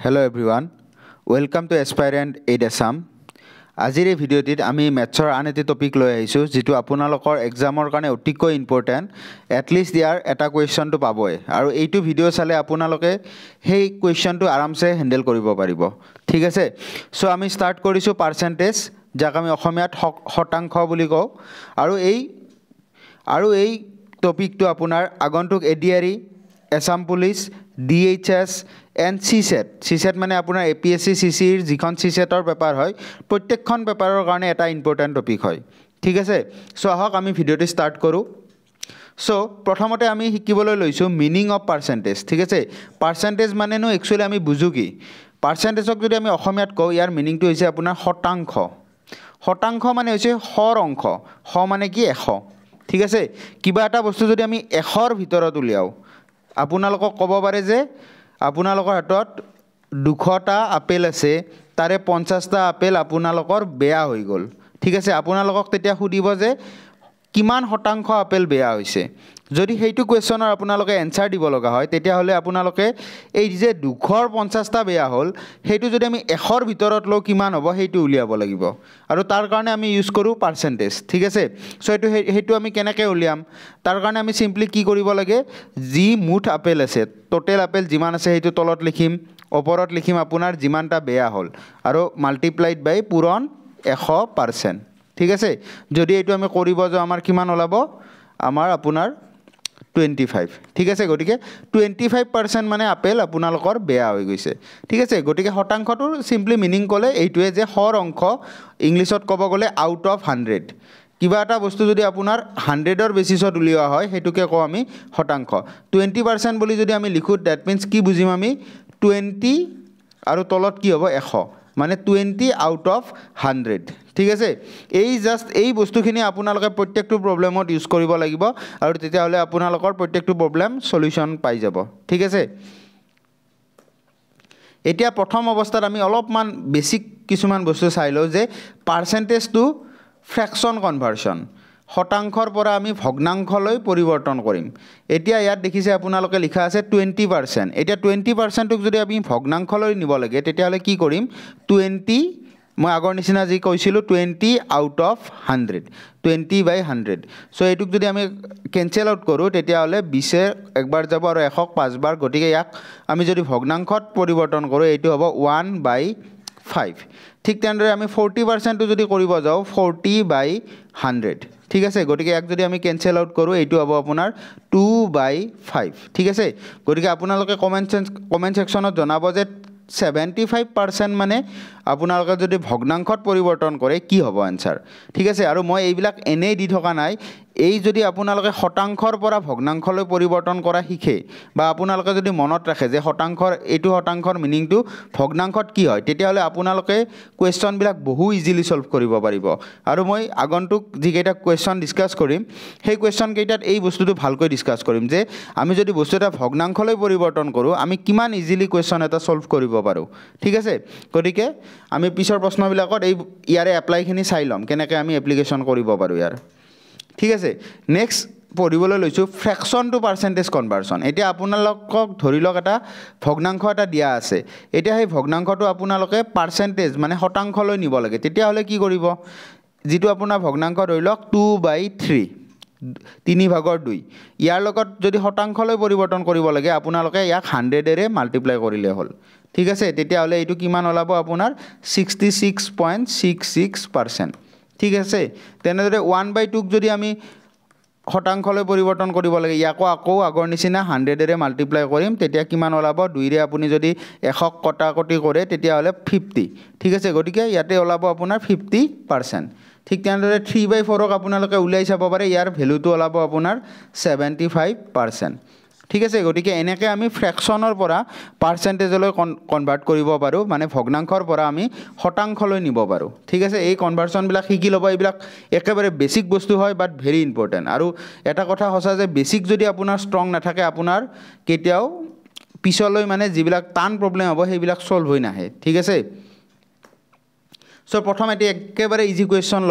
Hello everyone, welcome to Aspirant 8 Assam. আজিৰ এই ভিডিঅ'টিত আমি মেথছৰ আন এটা টপিক লৈ আহিছোঁ যিটো আপোনালোকৰ এক্সামৰ কাৰণে অতিকৈ ইম্পৰ্টেণ্ট এটলিষ্ট ইয়াৰ এটা কুৱেশ্যনটো পাবই আৰু এইটো ভিডিঅ' চালে আপোনালোকে সেই কুৱেশ্যনটো আৰামছে হেণ্ডেল কৰিব পাৰিব ঠিক আছে সো আমি ষ্টাৰ্ট কৰিছোঁ পাৰ্চেন্টেজ যাক আমি অসমীয়াত শতাংশ বুলি কওঁ আৰু এই টপিকটো আপোনাৰ আগন্তুক ADRE Assam police DHS and CSET মানে আপোনাৰ APSC CCৰ যিখন CSETৰ পেপাৰ হয় প্ৰত্যেকখন পেপাৰৰ কাৰণে এটা ইম্পৰ্টেণ্ট টপিক হয় ঠিক আছে সো আহক আমি ভিডিঅ'টো ষ্টাৰ্ট কৰোঁ সো প্ৰথমতে আমি শিকিবলৈ লৈছোঁ মিনিং অফ পাৰ্চেন্টেজ ঠিক আছে পাৰ্চেন্টেজ মানেনো একচুৱেলি আমি বুজো কি পাৰ্চেন্টেজক যদি আমি অসমীয়াত কওঁ ইয়াৰ মিনিংটো হৈছে আপোনাৰ শতাংশ মানে হৈছে হৰ অংশ হ মানে কি 100 ঠিক আছে কিবা এটা বস্তু যদি আমি 100ৰ ভিতৰত উলিয়াও আপোনালোকক ক'ব পাৰে যে আপোনালোকৰ হাতত 200টা আপেল আছে তাৰে 50টা আপেল আপোনালোকৰ বেয়া হৈ গ'ল ঠিক আছে আপোনালোকক তেতিয়া সুধিব যে কিমান শতাংশ আপেল বেয়া হৈছে যদি সেইটো কোৱেশ্চনৰ আপোনালোকে এনসাৰ দিব লগা হয় তেতিয়া হলে আপোনালোকে এই যে 250টা বেয়া হ'ল সেইটো যদি আমি 100ৰ ভিতৰত লও কিমান হ'ব সেইটো উলিয়াব লাগিব আৰু তাৰ কাৰণে আমি ইউজ কৰো পাৰ্চেন্টেজ ঠিক আছে সো সেইটো আমি কেনেকৈ উলিয়াম তাৰ কাৰণে আমি সিম্পলি কি কৰিব লাগে যি মুঠ আপেল আছে টোটাল আপেল যিমান আছে সেইটো তলত লিখিম ওপৰত লিখিম আপোনাৰ যিমানটা বেয়া হ'ল আৰু মাল্টিপ্লাইড বাই পূৰণ 100% ঠিক আছে যদি এইটো আমি কৰিব যাও আমাৰ কিমান ওলাব আমাৰ আপোনাৰ 25 ঠিক আছে গটিকে 25% মানে আপেল আপোনালোকৰ বেয়া হৈ গৈছে ঠিক আছে গটিকে শতাংশটোৰ সিম্পলি মিনিং ক'লে এইটোৱে যে হৰ অংশ ইংলিছত ক'ব গ'লে আউট অফ 100 কিবা এটা বস্তু যদি আপোনাৰ 100ৰ বেচিছত উলিওৱা হয় হেতুকে কও আমি শতাংশ 20% বুলি যদি আমি লিখো দ্যাট মিন্স কি বুজিম আমি 20 আৰু তলত কি হ'ব 100 মানে 20 আউট অফ 100 ঠিক আছে এই জাস্ট এই বস্তুখিনি আপোনালোকে প্ৰত্যেকটো প্ৰবলেমত ইউজ কৰিব লাগিব আৰু তেতিয়া হলে আপোনালোকৰ প্ৰত্যেকটো প্ৰবলেম সলিউশন পাই যাব ঠিক আছে এতিয়া প্ৰথম অৱস্থাত আমি অলপমান বেসিক কিছুমান বস্তু চাই লও যে পাৰ্চেন্টেজ টু ফ্ৰেকশন কনভাৰ্সন শতাংশৰ পৰা আমি ভগ্নাংশলৈ পৰিৱৰ্তন কৰিম এতিয়া ইয়াত দেখিছে আপোনালোকে লিখা আছে 20% এতিয়া 20% ক যদি আমি ভগ্নাংশলৈ নিব লাগে তেতিয়া হলে কি কৰিম 20 মই আগৰ নিচিনা যি কৈছিলো 20 আউট অফ 100 20/100 সো এইটুক যদি আমি ক্যান্সেল আউট কৰো তেতিয়া হলে 20 একবাৰ যাব আৰু 100 পাঁচবাৰ গটিকে ইয়াক আমি যদি ভগ্নাংশত পৰিৱৰ্তন কৰো এইটো হ'ব 1/5 ঠিক তেনেদৰে আমি 40% টো যদি কৰিব যাও 40/100 ঠিক আছে গটিকে এক যদি আমি ক্যান্সেল আউট কৰো এইটো হ'ব আপোনাৰ 2/5 ঠিক আছে গটিকে আপোনালোকে কমেন্ট সেকশনত জনাব যে 75% মানে আপোনালোকে যদি ভগ্নাংশত পৰিৱৰ্তন কৰে কি হ'ব আনসাৰ ঠিক আছে আৰু মই এইবিলাক এনে দি থকা নাই এই যদি আপোনালোকে শতাংশৰ পৰা ভগ্নাংশলৈ পৰিৱৰ্তন কৰা শিকে বা আপোনালোকে যদি মনত ৰাখে যে শতাংশৰ মিনিংটো ভগ্নাংশত কি হয় তেতিয়া হলে আপোনালোকে কোৱেশ্চন বিলাক বহু ইজিলি সলভ কৰিব পাৰিব আৰু মই আগন্তুক যিকেইটা কোৱেশ্চন ডিসকাস কৰিম সেই কোৱেশ্চন কেইটাত এই বস্তুটো ভালকৈ ডিসকাস কৰিম যে আমি যদি বস্তু এটা ভগ্নাংশলৈ পৰিৱৰ্তন কৰো আমি কিমান ইজিলি কোৱেশ্চন এটা সলভ কৰিব পাৰো ঠিক আছে গটিকে আমি পিছৰ প্ৰশ্নবিলাকত এই ইয়াৰে এপ্লাইখিনি চাই লম কেনেকৈ আমি এপ্লিকেশন কৰিব পাৰো ইয়াৰ ঠিক আছে নেক্সট পঢ়িবলৈ লৈছো ফ্ৰেকশন টু পাৰ্চেন্টেজ কনভাৰ্সন এতিয়া আপোনালোকক ধৰিলক এটা ভগ্নাংশ এটা দিয়া আছে এতিয়া সেই ভগ্নাংশটো আপোনালোকে পাৰ্চেন্টেজ মানে শতাংশলৈ নিব লাগে তেতিয়া হলে কি কৰিব যেটো আপোনাৰ ভগ্নাংশ ধৰিলক 2/3 3/2 ইয়াৰ লগত যদি শতাংশলৈ পৰিৱৰ্তন কৰিব লাগে আপোনালোকে ইয়াক 100 এৰে মাল্টিপ্লাই কৰিলে হ'ল ঠিক আছে তেতিয়া হলে এইটো কিমান ওলাব আপোনাৰ 66.66% ঠিক আছে তেনেদৰে 1/2 ক যদি আমি শতাংশলৈ পৰিৱৰ্তন কৰিব লাগে ইয়াকো আকৌ আগৰ নিচিনা 100 এৰে মাল্টিপ্লাই কৰিম তেতিয়া কিমান ওলাব 2 ৰে আপুনি যদি 100 কটাকটি কৰে তেতিয়া হলে 50 ঠিক আছে গটিকে ইয়াতে ওলাব আপোনাৰ 50% ঠিক তেনেদৰে 3/4 ক আপোনালোকে উলাই চাব পাৰে ইয়াৰ ভ্যালুটো ওলাব আপোনাৰ 75% ঠিক আছে গটিকে এনেকৈ আমি ফ্ৰেকশনৰ পৰা পাৰ্চেন্টেজলৈ কনভাৰ্ট কৰিব পাৰো মানে ভগ্নাংশৰ পৰা আমি শতাংশলৈ নিব পাৰো ঠিক আছে এই কনভাৰ্সন বিলাক শিকি লব এইবিলাক একেবাৰে বেসিক বস্তু হয় বাট ভেৰি ইম্পৰ্টেন্ট আৰু এটা কথা হসা যে বেসিক যদি আপোনাৰ ষ্ট্ৰং নাথাকে আপোনাৰ কেতিয়াও পিছলৈ মানে যিবিলাক টান প্ৰবলেম হ'ব সেইবিলাক সলভ হৈ নাহে ঠিক আছে সো প্ৰথম এটি একেবাৰে ইজি কোৱেশ্চন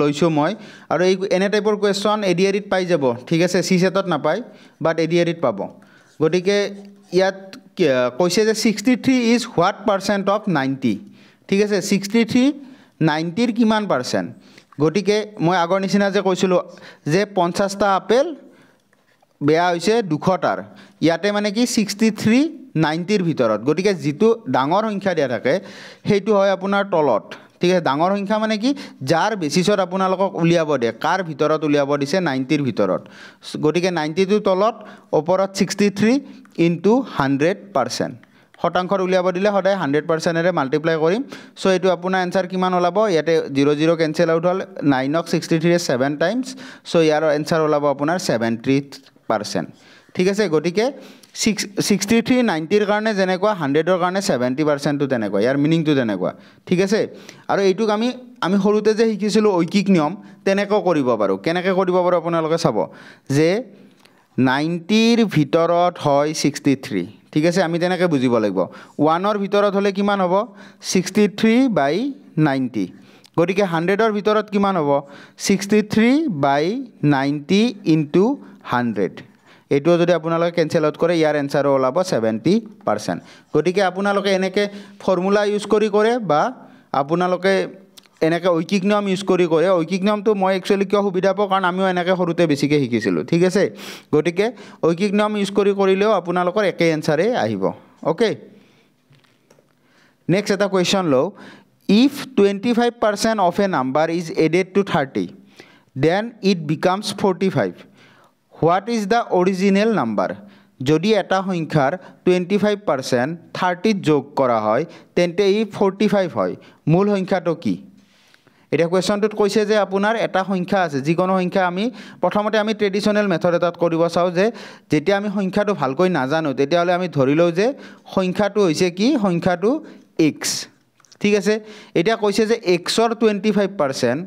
লৈছো মই আৰু এই এনে টাইপৰ কোৱেশ্চন এডিআৰিত পাই যাব ঠিক আছে সিসেটত নাপায় বাট এডিআৰিত পাব গটিকে ইয়াত কৈছে যে 63 ইজ হোৱাট পাৰ্চেণ্ট অফ 90 ঠিক আছে 63 90ৰ কিমান পাৰ্চেণ্ট গতিকে মই আগৰ নিচিনা যে কৈছিলোঁ যে 50টা আপেল বেয়া হৈছে 200টাৰ ইয়াতে মানে কি 63 90ৰ ভিতৰত গতিকে যিটো ডাঙৰ সংখ্যা দিয়া থাকে সেইটো হয় আপোনাৰ তলত ঠিক আছে ডাঙৰ সংখ্যা মানে কি যাৰ বেচিছত আপোনালোকক উলিয়াব দিয়ে কাৰ ভিতৰত উলিয়াব দিছে 90ৰ ভিতৰত গতিকে 90টো তলত ওপৰত 63 ইনটু 100% শতাংশত উলিয়াব দিলে সদায় 100%ৰে মাল্টিপ্লাই কৰিম সো এইটো আপোনাৰ এনসাৰ কিমান ওলাব ইয়াতে 00 কেনসেল আউট হল 9 ক 63 এ 7 টাইমছ সো ইয়াৰ এনসাৰ ওলাব আপোনাৰ 73% ঠিক আছে গতিকে 63 90ৰ কাৰণে যেনেকুৱা 100ৰ কাৰণে 70% টো তেনেকুৱা ইয়াৰ মিনিং টো তেনেকুৱা ঠিক আছে আৰু এইটোক আমি সৰুতে যে শিকিছিলো ঐকিক নিয়ম তেনেকৈ কৰিব পাৰো কেনেকৈ কৰিব পাৰো আপোনালোকে চাব যে 90ৰ ভিতৰত হয় 63 ঠিক আছে আমি তেনেকৈ বুজিব লাগিব 1ৰ ভিতৰত হলে কিমান হ'ব 63/90 গতিকে 100ৰ ভিতৰত কিমান হ'ব 63/90 ইনটু 100 এইটো যদি আপোনালোকে কেনসেল আউট কৰে ইয়াৰ এনসাৰ ওলাব 70% গতিকে আপোনালোকে এনেকৈ ফৰ্মুলা ইউজ কৰি কৰে বা আপোনালোকে এনেকৈ ঐকিক নিয়ম ইউজ কৰি কৰে ঐকিক নিয়মটো মই একচুয়ালি কিয় সুবিধা পাওঁ কাৰণ আমিও এনেকৈ সৰুতে বেছিকৈ শিকিছিলোঁ ঠিক আছে গতিকে ঐকিক নিয়ম ইউজ কৰি কৰিলেও আপোনালোকৰ একে এনসাৰে আহিব ওকে নেক্সট এটা কোৱেশ্চন লও if 25% of a number is added to 30 then it becomes 45 what is the original number যদি এটা সংখ্যাৰ 25% 30 যোগ কৰা হয় তেন্তে ই 45 হয় মূল সংখ্যাটো কি এটা কোৱেশ্চনটোত কৈছে যে আপোনাৰ এটা সংখ্যা আছে যিকোনো সংখ্যা আমি প্ৰথমতে আমি ট্ৰেডিশনাল মেথড এটাত কৰিব চাও যে যেতিয়া আমি সংখ্যাটো ভালকৈ নাজানো তেতিয়াহলে আমি ধৰি লও যে সংখ্যাটো হৈছে কি সংখ্যাটো x ঠিক আছে এটা কৈছে যে x ৰ 25%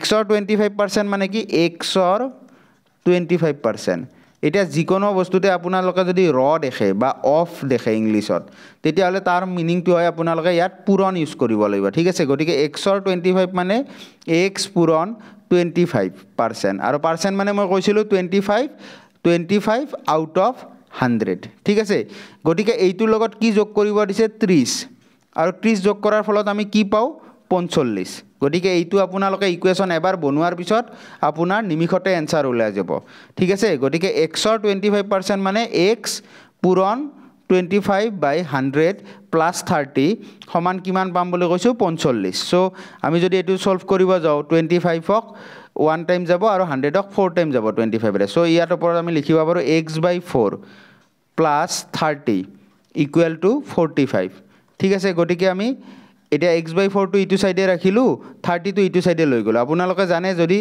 x ৰ 25% মানে কি x ৰ 25% এটা যিকোনো বস্তুতে আপোনালোকে যদি ৰ দেখে বা অফ দেখে ইংলিশত তেতিয়াহলে তাৰ মিনিংটো হয় আপোনালোকে ইয়াত পূৰণ ইউজ কৰিব লাগিব ঠিক আছে গতিকে x ৰ 25 মানে x পূৰণ 25% আৰু পাৰ্চেন্ট মানে মই কৈছিলো 25 আউট অফ 100 ঠিক আছে গতিকে এইটোৰ লগত কি যোগ কৰিব দিছে 30 আৰু 30 যোগ কৰাৰ ফলত আমি কি পাও 45 গতিকে এইটো আপোনালোকে ইকুৱেশ্যন এবাৰ বনোৱাৰ পিছত আপোনাৰ নিমিখতে এনসাৰ ওলাই যাব ঠিক আছে গতিকে x ৰ 25% মানে x পূৰণ 25/100 প্লাস 30 সমান কিমান পাম বুলি কৈছো 45 সো আমি যদি এটো সলভ কৰিব যাও 25 ক 1 টাইম যাব আৰু 100 ক 4 টাইম যাব 25 ৰে সো ইয়াৰ ওপৰত আমি লিখিব পাৰো x/4 প্লাস 30 ইকুৱেল টু 45 ঠিক আছে গতিকে আমি এটা x/4 টো ইটো সাইডে ৰাখিলো 30 টো ইটো সাইডে লৈ গলো আপোনালোকে জানে যদি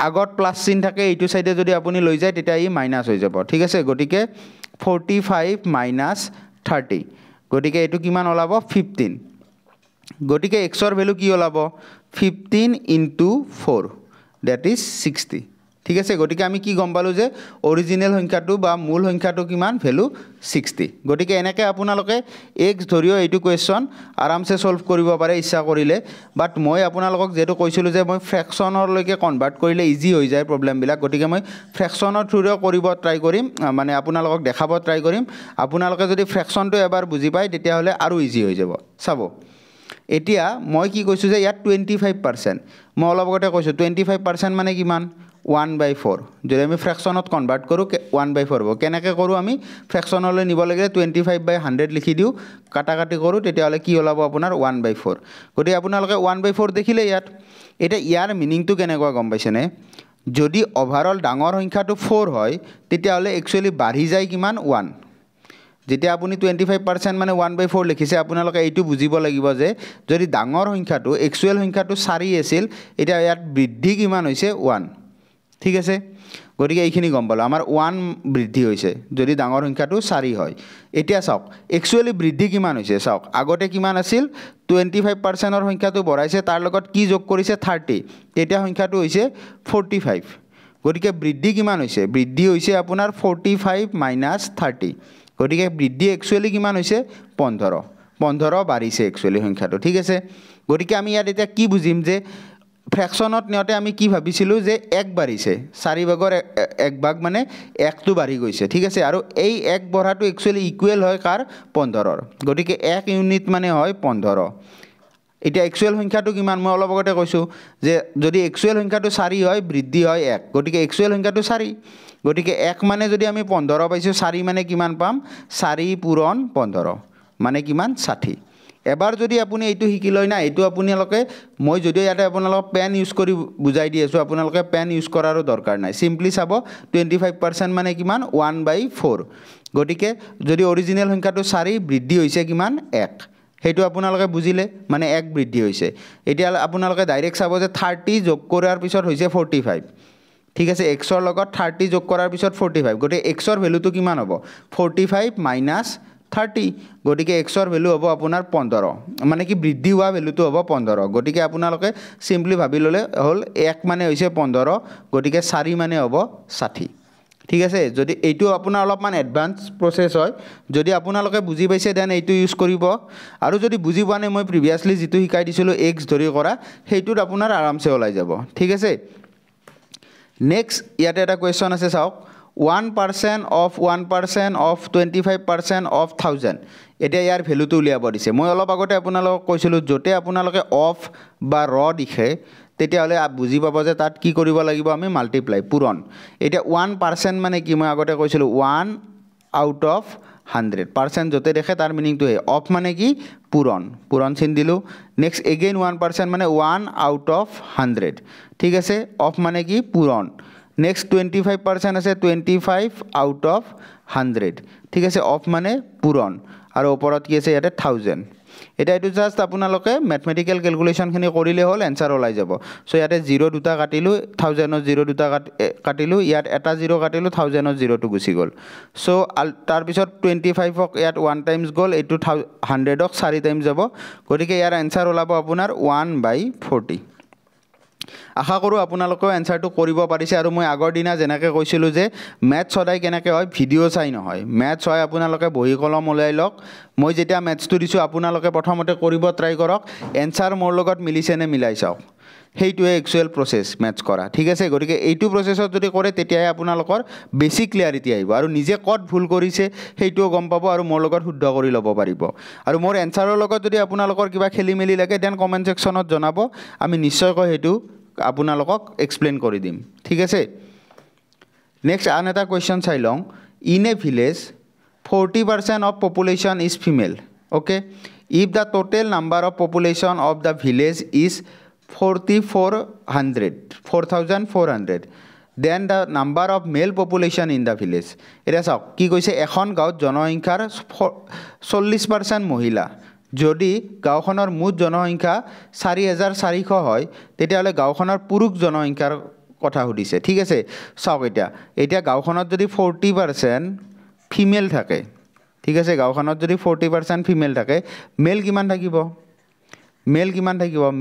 আগত প্লাস চিন থাকে ইটো সাইডে যদি আপুনি লৈ যায় তেতিয়া ই মাইনাস হৈ যাব ঠিক আছে গতিকে 45 - 30 গতিকে এটো কিমান ওলাব 15 গতিকে x ৰ ভ্যালু কি ওলাব 15 * 4 that is 60 ঠিক আছে গতিকে আমি কি গম পালো যে অৰিজিনাল সংখ্যাটো বা মূল সংখ্যাটো কিমান ভ্যালু 60 গতিকে এনেকৈ আপোনালোকে x ধৰিও এইটো কোৱেশ্চন আৰামসে সলভ কৰিব পাৰে ইচ্ছা কৰিলে বাট মই আপোনালোকক যেটো কৈছিলো যে মই ফ্ৰেকশনৰ লৈকে কনভাৰ্ট কৰিলে ইজি হৈ যায় প্ৰবলেম বিলাক গতিকে মই ফ্ৰেকশনৰ থ্ৰুৰে কৰিব ট্ৰাই কৰিম মানে আপোনালোকক দেখাব ট্ৰাই কৰিম আপোনালোকে যদি ফ্ৰেকশনটো এবাৰ বুজি পায় তেতিয়া হলে আৰু ইজি হৈ যাব চাব এতিয়া মই কি কৈছো যে ইয়াত 25% মই অলপ আগতে কৈছো 25% মানে কিমান 1/4 যদি আমি ফ্ৰেকশনত কনভাৰ্ট কৰো 1/4 হ'ব কেনেকৈ কৰো আমি ফ্ৰেকশনলৈ নিব লাগে 25/100 লিখি দিও কাটাকাটি কৰো তেতিয়াহলে কি ওলাব আপোনাৰ 1/4 গতি আপোনালোকে 1/4 দেখিলে ইয়াত এটা ইয়াৰ মিনিংটো কেনেকুৱা গম পাইছেনে যদি ওভাৰঅল ডাঙৰ সংখ্যাটো 4 হয় তেতিয়াহলে একচুয়ালি বাঢ়ি যায় কিমান 1 যেতিয়া আপুনি 25% মানে 1/4 লিখিছে আপোনালোকে এইটো বুজিব লাগিব যে যদি ডাঙৰ সংখ্যাটো একচুয়াল সংখ্যাটো 4 আছিল এটা ইয়াত বৃদ্ধি কিমান হৈছে 1 ঠিক আছে গতিকে এইখিনি গম পালো আমাৰ 1 বৃদ্ধি হৈছে যদি ডাঙৰ সংখ্যাটো 4 হয় এতিয়া চাওক একচুয়ালি বৃদ্ধি কিমান হৈছে চাওক আগতে কিমান আছিল 25% ৰ সংখ্যাটো বঢ়াইছে তাৰ লগত কি যোগ কৰিছে 30 তেতিয়া সংখ্যাটো হৈছে 45 গতিকে বৃদ্ধি কিমান হৈছে বৃদ্ধি হৈছে আপোনাৰ 45 - 30 গতিকে বৃদ্ধি একচুয়ালি কিমান হৈছে 15 বাঢ়িছে একচুয়ালি সংখ্যাটো ঠিক আছে গতিকে আমি ইয়াত এটা কি বুজিম যে ফ্ৰেকশ্যনত নিয়তে আমি কি ভাবিছিলোঁ যে 1 বাঢ়িছে 4 ভাগৰ 1 ভাগ মানে 1টো বাঢ়ি গৈছে ঠিক আছে আৰু এই 1 বঢ়াটো একচুৱেলি ইকুৱেল হয় কাৰ 15ৰ গতিকে 1 ইউনিট মানে হয় 15 এটা একচুৱেল সংখ্যাটো কিমান মই অলপ আগতে কৈছোঁ যে যদি একচুৱেল সংখ্যাটো 4 হয় বৃদ্ধি হয় 1 গতিকে একচুৱেল সংখ্যাটো 4 গতিকে 1 মানে যদি আমি 15 পাইছোঁ 4 মানে কিমান পাম 4 পূৰণ 15 মানে কিমান 60 এবাৰ যদি আপুনি এইটো শিকি লয় না এইটো আপোনালোকে মই যদি ইয়াতে আপোনালোকক পেন ইউজ কৰি বুজাই দি আছোঁ আপোনালোকে পেন ইউজ কৰাৰো দৰকাৰ নাই সিম্পলি চাব 25% মানে কিমান 1/4 গতিকে যদি অৰিজিনেল সংখ্যাটো 4 বৃদ্ধি হৈছে কিমান 1 সেইটো আপোনালোকে বুজিলে মানে 1 বৃদ্ধি হৈছে এতিয়া আপোনালোকে ডাইৰেক্ট চাব যে 30 যোগ কৰাৰ পিছত হৈছে 45 ঠিক আছে x ৰ লগত 30 যোগ কৰাৰ পিছত 45 গতিকে x ৰ ভ্যালুটো কিমান হ'ব 45 মাইনাস 30 গতিকে x ৰ ভ্যালু হ'ব আপোনাৰ 15 মানে কি বৃদ্ধি হোৱা ভ্যালুটো হ'ব 15 গতিকে আপোনালোকে সিম্পলি ভাবি ললে হল 1 মানে হৈছে 15 গতিকে 4 মানে হ'ব 60 ঠিক আছে যদি এইটো আপোনাৰ অলপমান এডভান্স প্ৰসেস হয় যদি আপোনালোকে বুজি পাইছে দেন এইটো ইউজ কৰিব আৰু যদি বুজি পোৱা নাই মই প্ৰিভিয়াসলি যেটো শিকাই দিছিলো x ধৰি কৰা সেইটোত আপোনাৰ আৰামছে ওলাই যাব ঠিক আছে নেক্সট ইয়াতে এটা কোৱেশ্চন আছে চাওক 1% of 25% of 1000 এটা ইয়াৰ ভ্যালুটো উলিয়াব দিছে মই অলপ আগতে আপোনালোকক কৈছিলো জতে আপোনালোকে অফ বা ৰ দিখে তেতিয়া হলে বুজি পাব যে তাত কি কৰিব লাগিব আমি মাল্টিপ্লাই পূৰণ এটা 1% মানে কি মই আগতে কৈছিলো 1 আউট অফ 100% জতে দেখে তাৰ মিনিংটো হে অফ মানে কি পূৰণ চিন দিলো নেক্সট এগেইন 1% মানে 1 আউট অফ 100 ঠিক আছে অফ মানে কি পূৰণ নেক্সট 25% আছে 25 আউট অফ 100 ঠিক আছে অফ মানে পূৰণ আৰু ওপৰত কি আছে ইয়াতে 1000 এটা এটো জাস্ট আপোনালোকে ম্যাথমেটিক্যাল ক্যালকুলেশন খিনি কৰিলে হল आंसर ওলাই যাব সো ইয়াতে 0 দুটা কাটিলো 1000 ৰ 0 দুটা কাটিলো ইয়াত এটা 0 কাটিলো 1000 ৰ 0 টো গুচি গল সো তাৰ পিছত 25 ক ইয়াত 1 টাইমস গল এটো 100 ক 4 টাইমস যাব গতিকে ইয়াৰ आंसर ওলাব আপোনাৰ 1/40 আশা কৰো আপোনালোকে आंसरটো কৰিব পাৰিছে আৰু মই আগৰ দিনা যেনেকৈ কৈছিলো যে ম্যাথ সদায় কেনেকৈ হয় ভিডিও চাই নহয় ম্যাথ হয় আপোনালোকে বহি কলম ওলাই লওক মই যেতিয়া ম্যাথটো দিছো আপোনালোকে প্ৰথমতে কৰিব ট্ৰাই কৰক आंसर মোৰ লগত মিলিছে নে মিলাই চাওক সেইটোৱে একচুৱেল প্ৰসেস ম্যাথ কৰা ঠিক আছে গতিকে এইটো প্ৰসেসত যদি কৰে তেতিয়া আপোনালোকৰ বেসিক ক্লিয়াৰিটি আহিব আৰু নিজে কত ভুল কৰিছে সেইটোও গম পাব আৰু মোৰ লগত শুদ্ধ কৰি ল'ব পাৰিব আৰু মোৰ आंसरৰ লগত যদি আপোনালোকৰ কিবা খেলিমেলি লাগে দেন কমেন্ট সেকশনত জনাব আমি নিশ্চয়কৈ হেতু আপোনালোকক এক্সপ্লেইন কৰি দিম ঠিক আছে নেক্সট আন এটা কোৱেশ্চন চাই লওঁ in a village 40% of population is female okay if the total number of population of the village is 4400 then the number of male population in the village এটা চাওক কি কৈছে এখন গাঁৱত জনসংখ্যাৰ 40% মহিলা যদি গাঁওখনৰ মুঠ জনসংখ্যা 4400 হয় তেতিয়াহলে গাঁওখনৰ পুৰুষ জনসংখ্যাৰ কথা সুধিছে ঠিক আছে চাওক এটা গাঁওখনত যদি 40% ফিমেল থাকে ঠিক আছে গাঁওখনত যদি 40% ফিমেল থাকে মেল কিমান থাকিব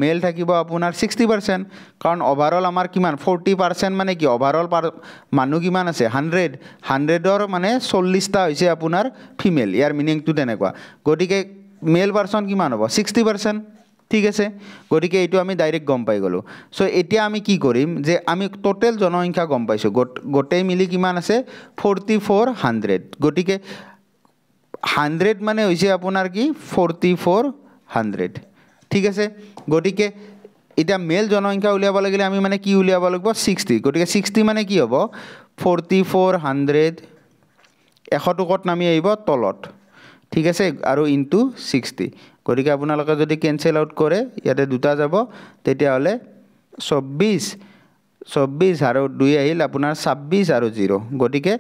মেল থাকিব আপোনাৰ 60% কাৰণ ওভাৰঅল আমাৰ কিমান 40% মানে কি ওভাৰঅল মানুহ কিমান আছে 100ৰ মানে 40টা হৈছে আপোনাৰ ফিমেল ইয়াৰ মিনিংটো তেনেকুৱা গতিকে মেল পাৰসন কিমান হ'ব 60% ঠিক আছে গতিকে এইটো আমি ডাইৰেক্ট গম পাই গলো সো এতিয়া আমি কি কৰিম যে আমি টোটাল জনসংখ্যা গম পাইছো গোটেই মিলি কিমান আছে 4400 গতিকে 100 মানে হৈছে আপোনাৰ কি 4400 ঠিক আছে গতিকে এটা মেল জনসংখ্যা উলিয়াব লাগিলে আমি মানে কি উলিয়াব লাগিব 60 গতিকে 60 মানে কি হ'ব 4400 100 কত নামি আহিব তলত ঠিক আছে আৰু ইনটু 60 গতিকে আপোনালোকে যদি ক্যান্সেল আউট কৰে ইয়াতে দুটা যাব তেতিয়া হলে 24 আৰু 2 আহিল আপোনাৰ 26 আৰু 0 গতিকে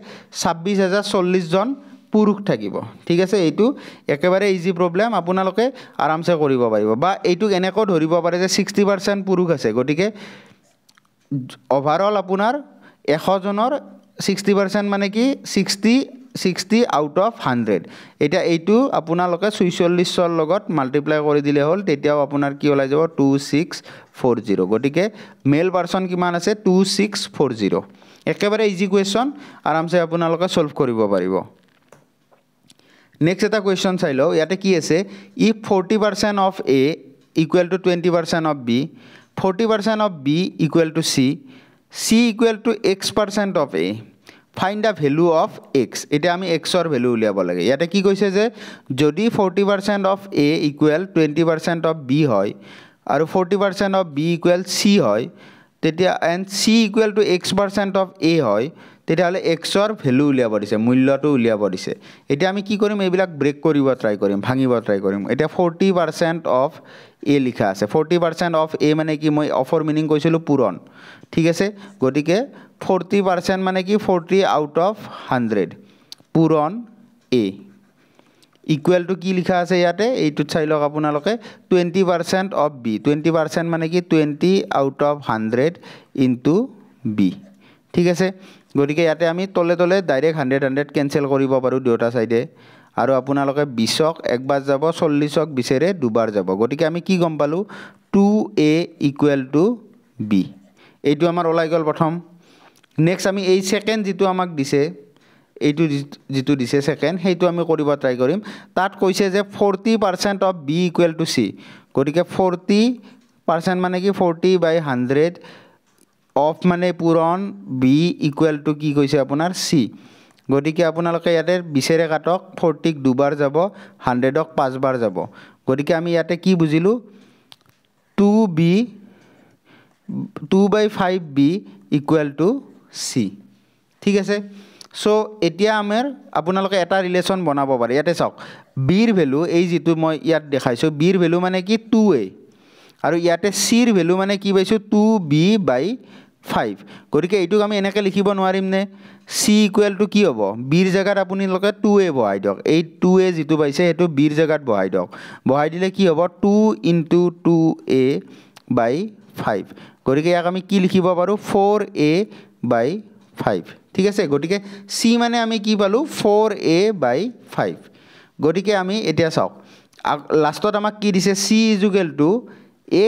26040 জন পুৰুষ থাকিব ঠিক আছে এইটো একেবাৰে ইজি প্ৰবলেম আপোনালোকে আৰামছে কৰিব পাৰিব বা এইটো এনেকৈ ধৰিব পাৰে যে 60% পুৰুষ আছে গতিকে ওভাৰঅল আপোনাৰ 100 জনৰ 60% মানে কি 60 আউট অফ 100 এটা এইটো আপোনালোকে 46 লগত মাল্টিপ্লাই কৰি দিলে হল তেতিয়াও আপোনাৰ কি ওলাই যাব 2640 গতিকে মেল পাৰসন কিমান আছে 2640 একেবাৰে ইজি কোৱেশ্চন আৰামছে আপোনালোকে সলভ কৰিব পাৰিব নেক্সট এটা কোৱেশ্চন চাই লও ইয়াতে কি আছে if 40% of A equal to 20% of B 40% of B equal to C, C equal to X% of A. Find the value of X. এটা আমি X or value উলিয়াব লাগে। ইয়াতে কি কৈছে যে যদি 40% of A equal 20% of B হয় আৰু 40% of B equal C হয় তেতিয়া and C equal to X% of A হয় তেতিয়াহ'লে X or value উলিয়াব দিছে, মূল্যটো উলিয়াব দিছে। এতিয়া আমি কি কৰিম, এইবিলাক ব্ৰেক কৰিব ট্ৰাই কৰিম, ভাঙিব ট্ৰাই কৰিম। এতিয়া 40% of A লিখা আছে। 40% of A মানে কি, মই অফৰ মিনিং কৈছিলোঁ পূৰণ, ঠিক আছে। গতিকে 40% মানে কি 40 out of 100 পূৰণ A ইকুৱেল টু কি লিখা আছে ইয়াতে, এইটোত চাই লওক আপোনালোকে 20% of B, 20% মানে কি 20 out of 100 into B, ঠিক আছে। গতিকে ইয়াতে আমি তলে তলে ডাইৰেক্ট 100 কেঞ্চেল কৰিব পাৰোঁ দুয়োটা চাইডে। আৰু আপোনালোকে 20ক একবাৰ যাব, 40ক 20ৰে দুবাৰ যাব। গতিকে আমি কি গম পালোঁ, 2A ইকুৱেল টু B, এইটো আমাৰ ওলাই গ'ল প্ৰথম। নেক্সট আমি এই ছেকেণ্ড যিটো আমাক দিছে, এইটো যিটো দিছে ছেকেণ্ড, সেইটো আমি কৰিব ট্ৰাই কৰিম। তাত কৈছে যে 40% of B equal to C, গতিকে 40% মানে কি 40/100 অফ মানে পূৰণ B ইকুৱেল টু কি কৈছে আপোনাৰ C। গতিকে আপোনালোকে ইয়াতে 20ৰে কাটক, 40ক দুবাৰ যাব, 100ক 5বাৰ যাব। গতিকে আমি ইয়াতে কি বুজিলোঁ, 2/5B ইকুৱেল টু C, ঠিক আছে। চ' এতিয়া আমাৰ আপোনালোকে এটা ৰিলেশ্যন বনাব পাৰে। ইয়াতে চাওক, বিৰ ভেলু এই যিটো মই ইয়াত দেখাইছোঁ, বিৰ ভেলু মানে কি 2A, আৰু ইয়াতে চিৰ ভেলু মানে কি পাইছোঁ 2B/5। গতিকে এইটোক আমি এনেকৈ লিখিব নোৱাৰিমনে, C ইকুৱেল টু কি হ'ব, বিৰ জেগাত আপোনালোকে 2A বহাই দিয়ক। এই 2A যিটো পাইছে সেইটো বিৰ জেগাত বহাই দিয়ক। বহাই দিলে কি হ'ব, 2 × 2A/5। গতিকে ইয়াক আমি কি লিখিব পাৰোঁ, 4A/5, ঠিক আছে। গতিকে C মানে আমি কি পালোঁ, 4A/5। গতিকে আমি এতিয়া চাওক, লাষ্টত আমাক কি দিছে, C equal to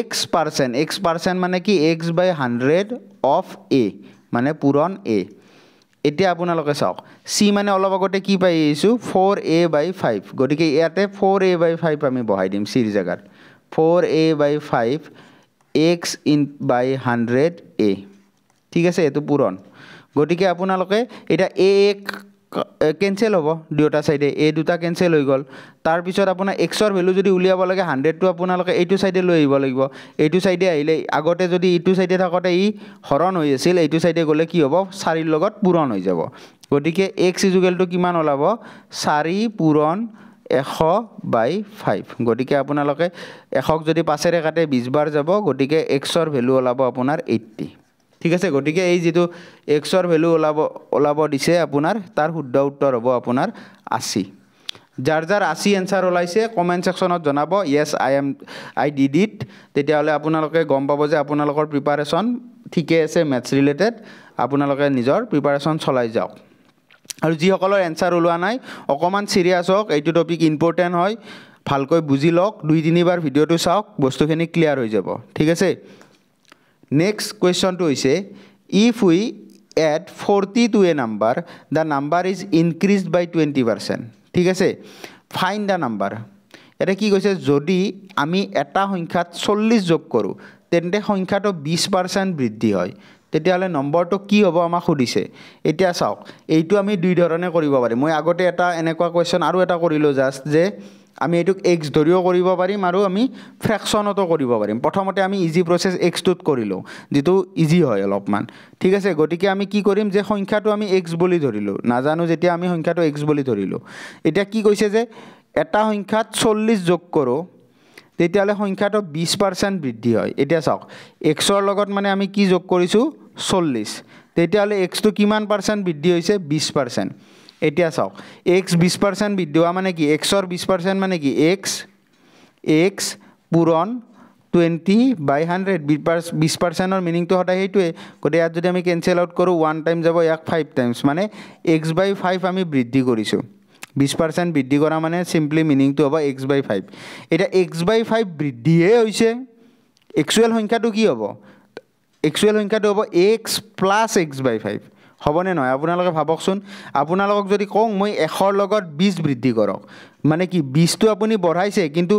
X%, X% মানে কি X/100 of A, মানে পূৰণ A। এতিয়া আপোনালোকে চাওক, C মানে অলপ আগতে কি পাই আহিছোঁ, 4A/5। গতিকে ইয়াতে 4A/5 আমি বহাই দিম Cৰ জেগাত, 4A/5 X/100A, ঠিক আছে, এইটো পূৰণ। গতিকে আপোনালোকে এতিয়া A কেঞ্চেল হ'ব দুয়োটা চাইডে, A দুটা কেঞ্চেল হৈ গ'ল। তাৰপিছত আপোনাৰ Xৰ ভেলু যদি উলিয়াব লাগে 100টো আপোনালোকে এইটো চাইডে লৈ আহিব লাগিব। এইটো চাইডে আহিলে, আগতে যদি এইটো চাইডে থাকোঁতে ই হৰণ হৈ আছিল, এইটো চাইডে গ'লে কি হ'ব, 4ৰ লগত পূৰণ হৈ যাব। গতিকে X ইকুৱেল টু কিমান ওলাব, 4 পূৰণ 100/5। গতিকে আপোনালোকে 100ক যদি 5ৰে কাটে 20বাৰ যাব, গতিকে Xৰ ভেলু ওলাব আপোনাৰ 80, ঠিক আছে। গতিকে এই যিটো Xৰ ভেলু ওলাব দিছে আপোনাৰ, তাৰ শুদ্ধ উত্তৰ হ'ব আপোনাৰ 80। যাৰ যাৰ 80 এনচাৰ ওলাইছে কমেণ্ট ছেকশ্যনত জনাব, য়েছ আই ডিড ইট। তেতিয়াহ'লে আপোনালোকে গম পাব যে আপোনালোকৰ প্ৰিপাৰেশ্যন ঠিকে আছে, মেথছ ৰিলেটেড। আপোনালোকে নিজৰ প্ৰিপাৰেশ্যন চলাই যাওক। আৰু যিসকলৰ এনচাৰ ওলোৱা নাই অকণমান চিৰিয়াছ হওক, এইটো টপিক ইম্পৰ্টেণ্ট হয়, ভালকৈ বুজি লওক, 2-3বাৰ ভিডিঅ'টো চাওক, বস্তুখিনি ক্লিয়াৰ হৈ যাব, ঠিক আছে। নেক্সট কুৱেশ্যনটো হৈছে, if we add 40 to a number, the number is increased by 20%, ঠিক আছে। Fine the number. এটা কি কৈছে, যদি আমি এটা সংখ্যাত 40 যোগ কৰোঁ তেন্তে সংখ্যাটো 20% বৃদ্ধি হয়, তেতিয়াহ'লে নম্বৰটো কি হ'ব আমাক সুধিছে। এতিয়া চাওক, এইটো আমি দুই ধৰণে কৰিব পাৰিম। মই আগতে এটা এনেকুৱা কুৱেশ্যন আৰু এটা কৰিলোঁ জাষ্ট, যে আমি এইটোক X ধৰিও কৰিব পাৰিম আৰু আমি ফ্ৰেকশ্যনতো কৰিব পাৰিম। প্ৰথমতে আমি ইজি প্ৰচেছ Xটোত কৰিলোঁ, যিটো ইজি হয় অলপমান, ঠিক আছে। গতিকে আমি কি কৰিম, যে সংখ্যাটো আমি X বুলি ধৰিলোঁ, নাজানো যেতিয়া আমি সংখ্যাটো X বুলি ধৰিলোঁ। এতিয়া কি কৈছে যে এটা সংখ্যাত 40 যোগ কৰোঁ তেতিয়াহ'লে সংখ্যাটো 20% বৃদ্ধি হয়। এতিয়া চাওক, Xৰ লগত মানে আমি কি যোগ কৰিছোঁ, 40, তেতিয়াহ'লে Xটো কিমান পাৰ্চেণ্ট বৃদ্ধি হৈছে, 20%। এতিয়া চাওক, X 20% বৃদ্ধি হোৱা মানে কি, Xৰ 20% মানে কি, X পূৰণ 20/100, 20%ৰ মিনিংটো সদায় সেইটোৱে। গতিকে ইয়াত যদি আমি কেঞ্চেল আউট কৰোঁ, 1 টাইম যাব, ইয়াক 5 টাইমছ, মানে X/5 আমি বৃদ্ধি কৰিছোঁ। 20% বৃদ্ধি কৰা মানে চিম্পলি মিনিংটো হ'ব X/5। এতিয়া X/5 বৃদ্ধিহে হৈছে, একচুৱেল সংখ্যাটো কি হ'ব, একচুৱেল সংখ্যাটো হ'ব X + X/5, হ'বনে নহয় আপোনালোকে ভাবকচোন। আপোনালোকক যদি কওঁ মই 100ৰ লগত 20 বৃদ্ধি কৰক, মানে কি 20টো আপুনি বঢ়াইছে কিন্তু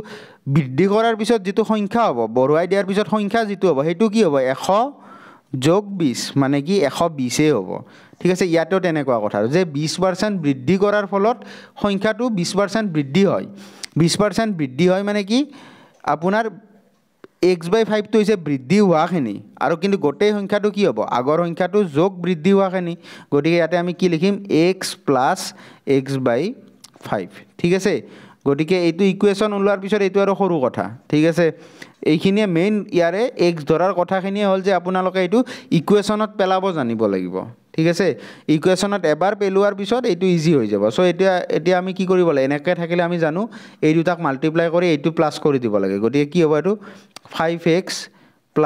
বৃদ্ধি কৰাৰ পিছত যেটো সংখ্যা হ'ব বঢ়াই দিয়াৰ পিছত সংখ্যা যেটো হ'ব হেতু কি হ'ব 100 যোগ 20 মানে কি 120 এ হ'ব ঠিক আছে ইয়াতেও তেনেকুৱা কথা যে 20% বৃদ্ধি কৰাৰ ফলত সংখ্যাটো 20% বৃদ্ধি হয় 20% বৃদ্ধি হয় মানে কি আপোনাৰ x/5 টো হৈছে বৃদ্ধি হোৱাখিনি আৰু কিন্তু গোটেই সংখ্যাটো কি হ'ব আগৰ সংখ্যাটো যোগ বৃদ্ধি হোৱাখিনি গতিকে ইয়াতে আমি কি লিখিম x + x/5 ঠিক আছে গতিকে এইটো ইকুৱেশ্যন ওলোৱাৰ পিছত এইটো আৰু সৰু কথা ঠিক আছে এইখিনিয়ে মেইন ইয়াৰে x ধৰাৰ কথাখিনিয়ে হ'ল যে আপোনালোকে এইটো ইকুৱেশ্যনত পেলাব জানিব লাগিব ঠিক আছে ইকুৱেশ্যনত এবাৰ পেলোৱাৰ পিছত এইটো ইজি হৈ যাব সো এতিয়া আমি কি কৰিব লাগে এনেকৈ থাকিলে আমি জানো এই দুটাক মাল্টিপ্লাই কৰি এইটো প্লাস কৰি দিব লাগে গতিকে কি হ'ব এইটো 5x +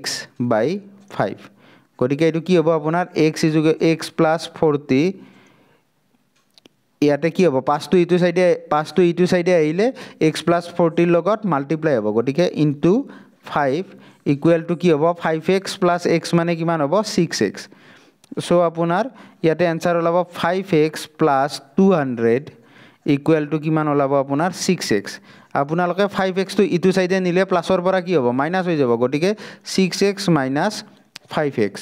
x/5 গতিকে এইটো কি হ'ব আপোনাৰ x + 40 ইয়াতে কি হ'ব 5টো ইটো সাইডে আহিলে x + 40 লগত মাল্টিপ্লাই হ'ব গতিকে ইনটু 5 ইকুৱেল টু কি হ'ব 5x + x মানে কিমান হ'ব 6x সো আপোনাৰ ইয়াতে आंसर ওলাব 5x + 200 ইকুৱেল টু কিমান ওলাব আপোনাৰ 6x আপোনালোকে 5x টো ইটো সাইডে নিলে প্লাসৰ পৰা কি হ'ব মাইনাস হৈ যাব গতিকে 6x - 5x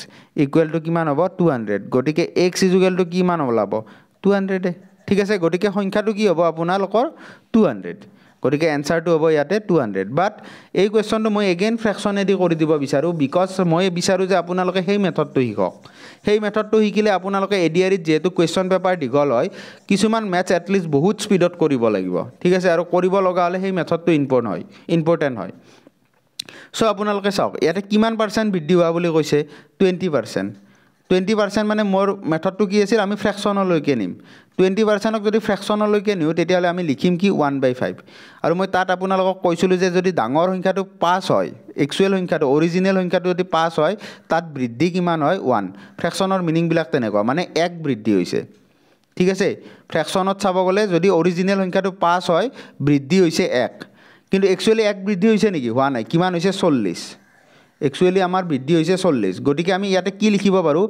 ইকুৱেল টু কিমান হ'ব 200 গতিকে x ইকুৱেল টু কিমান ওলাব 200 ঠিক আছে গতিকে সংখ্যাটো কি হ'ব আপোনালোকৰ 200 গতিকে आंसरটো হ'ব ইয়াতে 200 বাট এই কোৱেশ্চনটো মই এগেইন ফ্ৰেকশনেদি কৰি দিব বিচাৰো বিকজ মই বিচাৰো যে আপোনালোকে সেই মেথডটো শিকক সেই মেথডটো শিকিলে আপোনালোকে এডিআৰিত যেহেতু কোৱেশ্চন পেপাৰ দীঘল হয় কিছুমান ম্যাথছ এট লিষ্ট বহুত স্পিডত কৰিব লাগিব ঠিক আছে আৰু কৰিব লগা হলে সেই মেথডটো ইম্পৰ্টেন্ট হয় সো আপোনালোকে চাওক ইয়াতে কিমান পাৰ্সেন্ট বৃদ্ধি হোৱা বুলি কৈছে 20% মানে মোৰ মেথডটো কি আছিল আমি ফ্ৰেকশনলৈকে নিম 20%ক যদি ফ্ৰেকশনলৈকে নিও তেতিয়ালে আমি লিখিম কি 1/5 আৰু মই তাত আপোনালোকক কৈছিলো যে যদি ডাঙৰ সংখ্যাটো 5 হয় একচুৱেল সংখ্যাটো অৰিজিনেল সংখ্যাটো যদি 5 হয় তাত বৃদ্ধি কিমান হয় 1 ফ্ৰেকশনৰ মিনিং বিলাক তেনেকুৱা মানে 1 বৃদ্ধি হৈছে ঠিক আছে ফ্ৰেকশনত চাব গলে যদি অৰিজিনেল সংখ্যাটো 5 হয় বৃদ্ধি হৈছে 1 কিন্তু একচুৱেলি 1 বৃদ্ধি হৈছে নেকি হোৱা নাই কিমান হৈছে 40 একচুৱেলি আমাৰ বৃদ্ধি হৈছে 40 গতিকে আমি ইয়াতে কি লিখিব পাৰো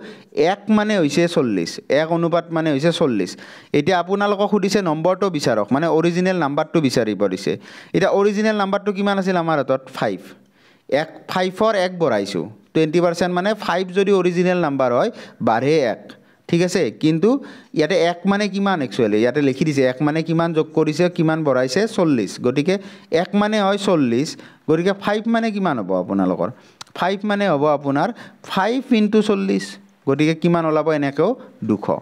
1 মানে হৈছে 40 1 অনুপাত মানে হৈছে 40 এতিয়া আপোনালোকক খুদিছে নম্বৰটো বিচাৰক মানে অৰিজিনেল নাম্বাৰটো বিচাৰিব দিছে এটা অৰিজিনেল নাম্বাৰটো কিমান আছিল আমাৰ হাতত 5 5 ৰ 1 বঢ়াইছো 20% মানে 5 যদি অৰিজিনেল নাম্বাৰ হয় বাঢ়ে 1 ঠিক আছে কিন্তু ইয়াতে 1 মানে কিমান একচুৱেলি ইয়াতে লিখি দিছে 1 মানে কিমান যোগ কৰিছে কিমান বঢ়াইছে 40 গতিকে 1 মানে হয় 40 গতিকে 5 মানে কিমান হ'ব আপোনালোকৰ 5 মানে হ'ব আপোনাৰ 5 * 40 গতিকে কিমান ওলাব এনেকৈ 200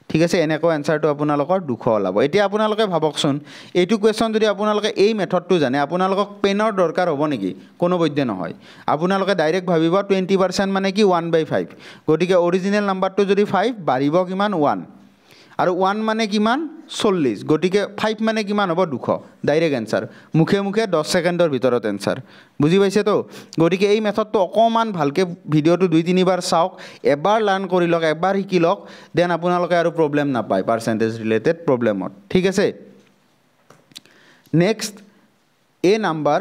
ঠিক আছে এনেকৈ आंसरটো আপোনালোকৰ 200 ওলাব এতিয়া আপোনালোকে ভাবকচোন এইটো কোৱেশ্চন যদি আপোনালোকে এই মেথডটো জানে আপোনালোকক পেনৰ দৰকাৰ হ'ব নেকি কোনো বৈদ্য নহয় আপোনালোকে ডাইৰেক্ট ভাবিব 20% মানে কি 1/5 গতিকে অৰিজিনেল নাম্বাৰটো যদি 5 বাঢ়িব কিমান 1 আৰু 1 মানে কিমান 40 গতিকে 5 মানে কিমান হ'ব 200 ডাইৰেক্ট आंसर মুখে মুখে 10 সেকেন্ডৰ ভিতৰত आंसर বুজি পাইছে তো গতিকে এই মেথডটো অকমান ভালকে ভিডিওটো 2-3 বাৰ চাওক এবাৰ লাৰ্ন কৰি লওক এবাৰ শিকি লওক দেন আপোনালোকে আৰু প্ৰবলেম নাপায় পাৰ্সেন্টেজ ৰিলেটেড প্ৰবলেমত ঠিক আছে next a number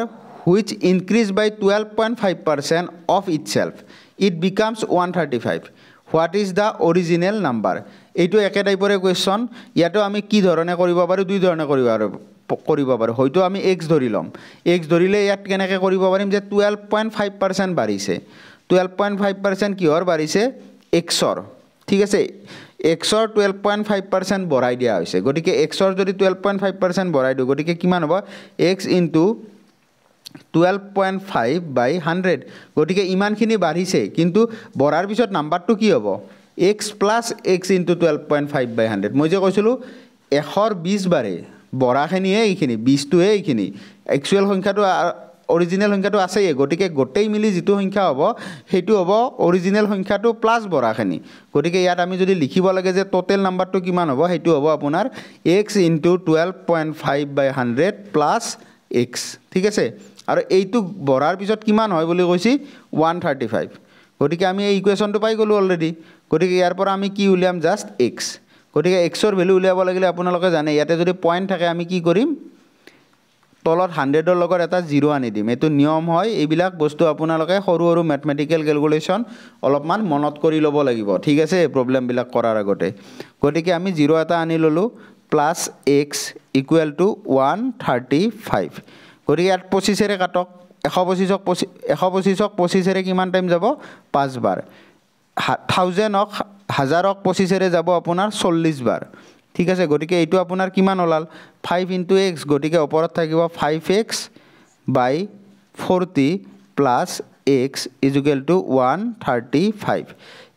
which increase by 12.5% of itself it becomes 135 what is the original number এইটো একে টাইপৰে কোৱেশ্চন ইয়াতো আমি কি ধৰণে কৰিব পাৰো দুই ধৰণে কৰিব পাৰো হয়তো আমি x ধৰি লম x ধৰিলে ইয়াত কেনেকৈ কৰিব পাৰিম যে 12.5% বাঢ়িছে 12.5% কিহৰ বাঢ়িছে x ৰ ঠিক আছে x ৰ 12.5% বঢ়াই দিয়া হৈছে গতিকে x ৰ যদি 12.5% বঢ়াই দিও গতিকে কিমান হ'ব x * 12.5/100 গতিকে ইমানখিনি বাঢ়িছে কিন্তু বঢ়াৰ পিছত নাম্বাৰটো কি হ'ব x + x * 12.5/100 মই যে কৈছিলো 120 বাঢ়ে বঢ়াখিনিয়ে এইখিনি 20 টোহে এইখিনি একচুৱেল সংখ্যাটো অৰিজিনেল সংখ্যাটো আছে গতিকে গোটেই মিলি যেটো সংখ্যা হ'ব হেতু হ'ব অৰিজিনেল সংখ্যাটো প্লাস বঢ়াখিনি গতিকে ইয়াত আমি যদি লিখিব লাগে যে টোটাল নাম্বাৰটো কিমান হ'ব হেতু হ'ব আপোনাৰ x * 12.5/100 + x ঠিক আছে আৰু এইটো বঢ়াৰ পিছত কিমান হয় বুলি কৈছি 135 গতিকে আমি এই ইকুৱেশ্যনটো পাই গলো অলৰেডি গতিকে ইয়াৰ পৰা আমি কি উলিয়াম জাস্ট x গতিকে x ৰ ভ্যালু উলিয়াব লাগিলে আপোনালোকে জানে ইয়াতে যদি পয়েন্ট থাকে আমি কি কৰিম তলত 100 ৰ লগত এটা 0 আনি দিম এটো নিয়ম হয় এইবিলাক বস্তু আপোনালোকে সৰু সৰু ম্যাথমেটিক্যাল ক্যালকুলেশন অলপমান মনত কৰি ল'ব লাগিব ঠিক আছে প্ৰবলেম বিলাক কৰাৰ আগতে গতিকে আমি 0 এটা আনি ললো প্লাছ এক্স ইকুৱেল টু 135 গতিকে ইয়াত 25ৰে কাটক 125ক 25ৰে কিমান টাইম যাব 5 বাৰ 1000ক 1000ক 25ৰে যাব আপোনাৰ 40 বাৰ ঠিক আছে গতিকে এইটো আপোনাৰ কিমান ওলাল 5 * x গতিকে ওপৰত থাকিব 5x / 40 প্লাছ x = 135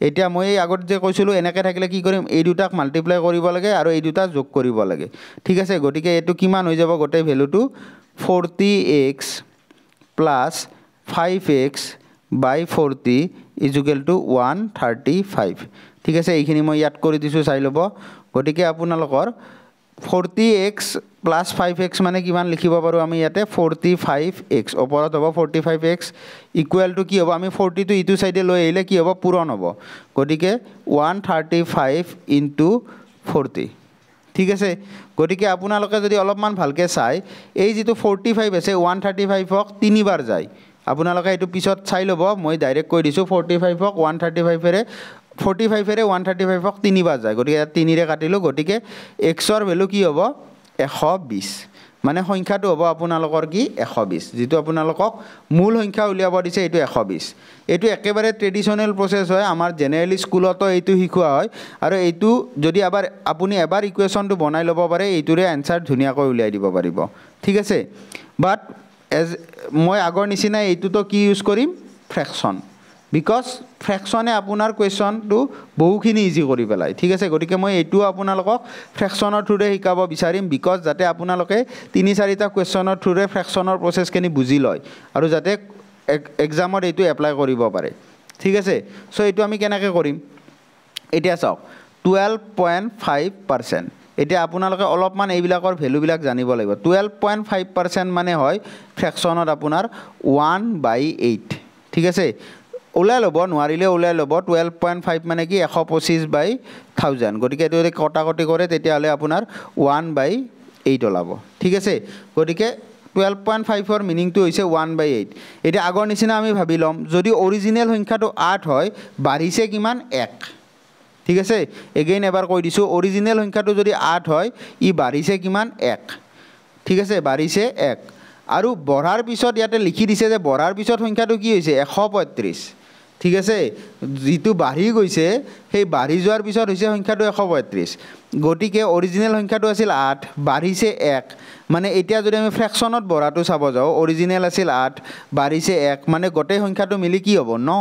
এতিয়া মই আগত যে কৈছিলোঁ এনেকৈ থাকিলে কি কৰিম এই দুটাক মাল্টিপ্লাই কৰিব লাগে আৰু এই দুটা যোগ কৰিব লাগে ঠিক আছে গতিকে এইটো কিমান হৈ যাব গোটেই ভ্যালুটো 40x প্লাছ 5x / 40 = 135 ঠিক আছে এইখিনি মই ইয়াত কৰি দিছোঁ চাই ল'ব গতিকে আপোনালোকৰ 40x প্লাছ 5x মানে কিমান লিখিব পাৰোঁ আমি ইয়াতে 45x ওপৰত হ'ব 45x ইকুৱেল টু কি হ'ব আমি 40 টো ইটো সাইডে লৈ আহিলে কি হ'ব পূৰণ হ'ব গতিকে 135 * 40 ঠিক আছে গতিকে আপোনালোকে যদি অলপমান ভালকে চাই এই যেটো 45 আছে 135ক 3 বাৰ যায় আপোনালোকে এটো পিছত চাই ল'ব মই ডাইৰেক্ট কৈ দিছোঁ 45ক 135ৰে 135ক 3 বাৰ যায় গতিকে 3ৰে কাটিলো গতিকে x ৰ ভ্যালু কি হ'ব 120 মানে সংখ্যাটো হ'ব আপোনালোকৰ কি 120 যেটো আপোনালোকক মূল সংখ্যা উলিয়াব দিছে এটো 120 এটো একেবাৰে ট্ৰেডিশনাল প্ৰসেস হয় আমাৰ জেনাৰেলি স্কুলতো এটো শিকোৱা হয় আৰু এটো যদি আপুনি এবাৰ ইকুৱেচনটো বনাই ল'ব পাৰে এইটোৰে আনসাৰ ধুনিয়াকৈ উলিয়াই দিব পাৰিব ঠিক আছে বাট মই আগৰ নিচিনা এইটোতো কি ইউজ কৰিম ফ্ৰেকশন বিকজ ফ্ৰেকশনে আপোনাৰ কোৱেশ্চনটো বহুখিনি ইজি কৰি পেলাই ঠিক আছে গতিকে মই এইটো আপোনালোকক ফ্ৰেকশনৰ থ্ৰুৰে শিকাব বিচাৰিম বিকজ যাতে আপোনালোকে 3-4টা কোৱেশ্চনৰ থ্ৰুৰে ফ্ৰেকশনৰ প্ৰসেসখিনি বুজি লয় আৰু যাতে এক্সামত এইটো এপ্লাই কৰিব পাৰে ঠিক আছে সো এইটো আমি কেনেকৈ কৰিম এতিয়া চাওক 12.5% এতিয়া আপোনালোকে অলপমান এইবিলাকৰ ভ্যালুবিলাক জানিব লাগিব 12.5% মানে হয় ফ্ৰেকশনত আপোনাৰ 1/8 ঠিক আছে ওলাই ল'ব নোৱাৰিলে ওলাই ল'ব 12.5 মানে কি 125/1000 গতিকে এটো যদি কটাকটি কৰে তেতিয়া হলে আপোনাৰ 1/8 ওলাব ঠিক আছে গতিকে 12.5 ৰ মিনিংটো হৈছে 1/8 এটা আগৰ নিচিনা আমি ভাবি লম যদি অৰিজিনাল সংখ্যাটো 8 হয় বাঢ়িছে কিমান 1 ঠিক আছে এগেইন এবাৰ কৈ দিছো অৰিজিনাল সংখ্যাটো যদি 8 হয় ই বাঢ়িছে কিমান 1 ঠিক আছে বাঢ়িছে 1 আৰু বঢ়াৰ পিছত ইয়াতে লিখি দিছে যে বঢ়াৰ পিছত সংখ্যাটো কি হৈছে 135 ঠিক আছে যেটো বাঢ়ি গৈছে সেই বাঢ়ি যোৱাৰ পিছত হৈছে সংখ্যাটো 135 গটিকে অৰিজিনাল সংখ্যাটো আছিল 8 বাঢ়িছে 1 মানে এতিয়া যদি আমি ফ্ৰেকশনত বঢ়াটো চাব যাও অৰিজিনাল আছিল 8 বাঢ়িছে 1 মানে গোটেই সংখ্যাটো মিলি কি হ'ব 9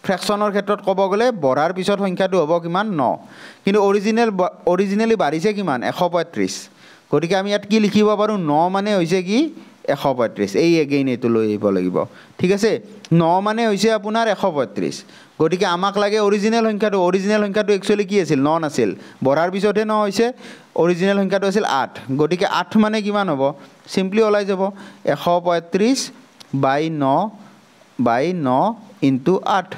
ফ্ৰেকশনৰ ক্ষেত্ৰত ক'ব গলে বঢ়াৰ পিছত সংখ্যাটো হ'ব কিমান 9 কিন্তু অৰিজিনালি বাঢ়িছে কিমান 135 গটিকে আমি ইয়াত কি লিখিব পাৰো 9 মানে হৈছে কি 135 এই এগেইন এটো লৈ আহিব লাগিব ঠিক আছে 9 মানে হৈছে আপোনাৰ 135 গটিকে আমাক লাগে অৰিজিনাল সংখ্যাটো একচুয়ালি কি আছিল 9 আছিল বঢ়াৰ পিছতে 9 হৈছে অৰিজিনাল সংখ্যাটো আছিল 8 গটিকে 8 মানে কিমান হ'ব সিম্পলি ওলাই যাব 135/9 * 8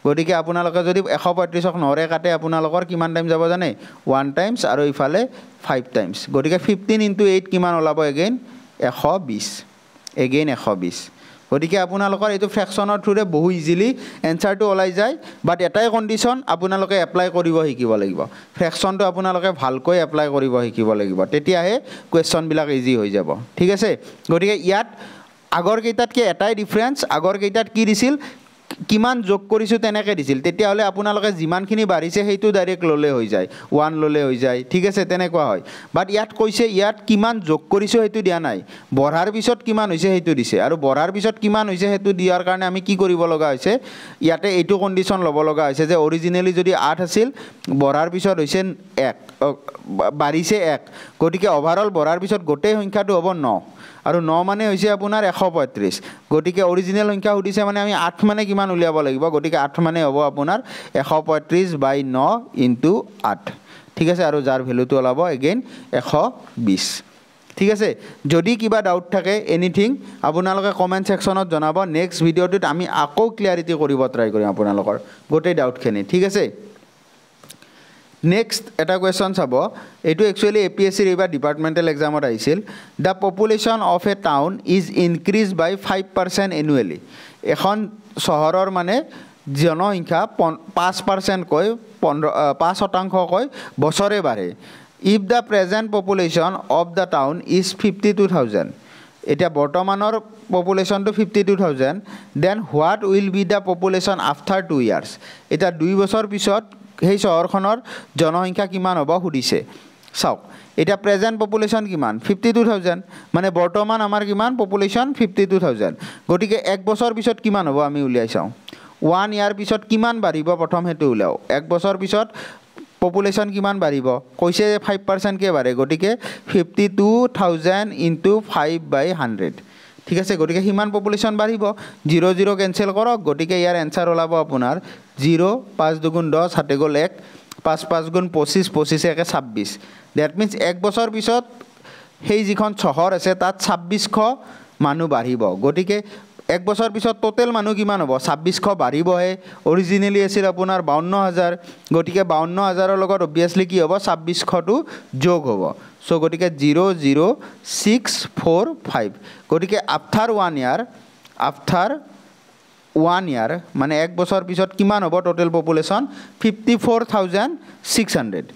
গটিকে আপোনালোকে যদি 135ক 9ৰে কাটে আপোনালোকৰ কিমান টাইম যাব জানে 1 টাইমছ আৰু ইফালে 5 টাইমছ গটিকে 15 * 8 কিমান ওলাব এগেইন 120 এগেইন 120 গটিকে আপোনালোকৰ এইটো ফ্ৰেকশনৰ থ্ৰুৰে বহু ইজিলি এনসাৰটো ওলাই যায় বাট এটাই কন্ডিশন আপোনালোকে এপ্লাই কৰিব শিকিব লাগিব ফ্ৰেকশনটো আপোনালোকে ভালকৈ এপ্লাই কৰিব শিকিব লাগিব তেতিয়াহে কোৱেশ্চন বিলাক ইজি হৈ যাব ঠিক আছে গটিকে ইয়াত আগৰ কেইটাতকে এটাই ডিফাৰেন্স আগৰ কেইটাত কি দিছিল কিমান যোগ কৰিছো তেনেকৈ দিছিল তেতিয়া হলে আপোনালোকে যিমানখিনি বাঢ়িছে হেতু ডাইৰেক্ট ললে হৈ যায় 1 ললে হৈ যায় ঠিক আছে তেনেকুৱা হয় বাট ইয়াত কৈছে ইয়াত কিমান যোগ কৰিছো হেতু দিয়া নাই বঢ়াৰ পিছত কিমান হৈছে হেতু দিছে আৰু বঢ়াৰ পিছত কিমান হৈছে হেতু দিয়াৰ কাৰণে আমি কি কৰিব লগা হৈছে ইয়াতে এইটো কন্ডিশন লব লগা হৈছে যে অৰিজিনালি যদি 8 আছিল বঢ়াৰ পিছত হৈছে 1 বাঢ়িছে 1 গটিকে ওভাৰঅল বঢ়াৰ পিছত গোটেই সংখ্যাটো হ'ব 9 আৰু 9 মানে হৈছে আপোনাৰ 135 গটিকে অৰিজিনাল সংখ্যা উঠিছে মানে আমি 8 মানে কিমান উলিয়াব লাগিব গটিকে 8 মানে হ'ব আপোনাৰ 135/9 * 8 ঠিক আছে আৰু যাৰ ভ্যালুটো ওলাব এগেইন 120 ঠিক আছে যদি কিবা ডাউট থাকে এনিথিং আপোনালোকে কমেন্ট সেকশনত জনাব নেক্সট ভিডিওটোত আমি আকৌ ক্লিয়াৰিটি কৰিব ট্ৰাই কৰিম আপোনালোকৰ গোটেই ডাউটখিনি ঠিক আছে Next, এটা question চাব এটো actually APSC ৰ ডিপাৰ্টমেন্টাল এক্সামত আহিছিল the population of a town is increased by 5% annually এখন চহৰৰ মানে জনসংখ্যা 5% কৈ 5% কৈ বছৰে বাঢ়ে if the present population of the town is 52,000 এতিয়া বৰ্তমানৰ পপুলেশ্যনটো 52,000 then what will be the population after 2 years এতিয়া 2 বছৰ পিছত সেই চহৰখনৰ জনসংখ্যা কিমান হ'ব সুধিছে চাওক এতিয়া প্ৰেজেণ্ট পপুলেশ্যন কিমান 52,000 মানে বৰ্তমান আমাৰ কিমান পপুলেশ্যন 52,000 গতিকে 1 বছৰ পিছত কিমান হ'ব আমি উলিয়াই চাওঁ 1 year পিছত কিমান বাঢ়িব প্ৰথম হেতু উলাও 1 বছৰ পিছত পপুলেশ্যন কিমান বাঢ়িব কৈছে 5% কে বাঢ়ে গতিকে 52,000 * 5/100 ঠিক আছে গতিকে হিমান পপুলেশ্যন বাঢ়িব 0 0 কেনসেল কৰক গতিকে ইয়াৰ এনসাৰ ওলাব আপোনাৰ 0 5 2 গুণ 10 7 গ'ল 1 5 5 গুণ 25 25 1 26 দ্যাট মিন্স 1 বছৰ পিছত সেই যিখন চহৰ আছে তাত 2600 মানুহ বাঢ়িব গতিকে 1 বছৰ পিছত টোটেল মানুহ কিমান হ'ব 2600 বাঢ়িবহে অৰিজিনালি আছিল আপোনাৰ 52000 গতিকে 52000 ৰ লগত অবিয়াসলি কি হ'ব 2600 টো যোগ হ'ব সো গতিকে 00645 গতিকে আফটাৰ 1 year মানে 1 বছৰ পিছত কিমান হ'ব টোটেল পপুলেশ্যন 54,600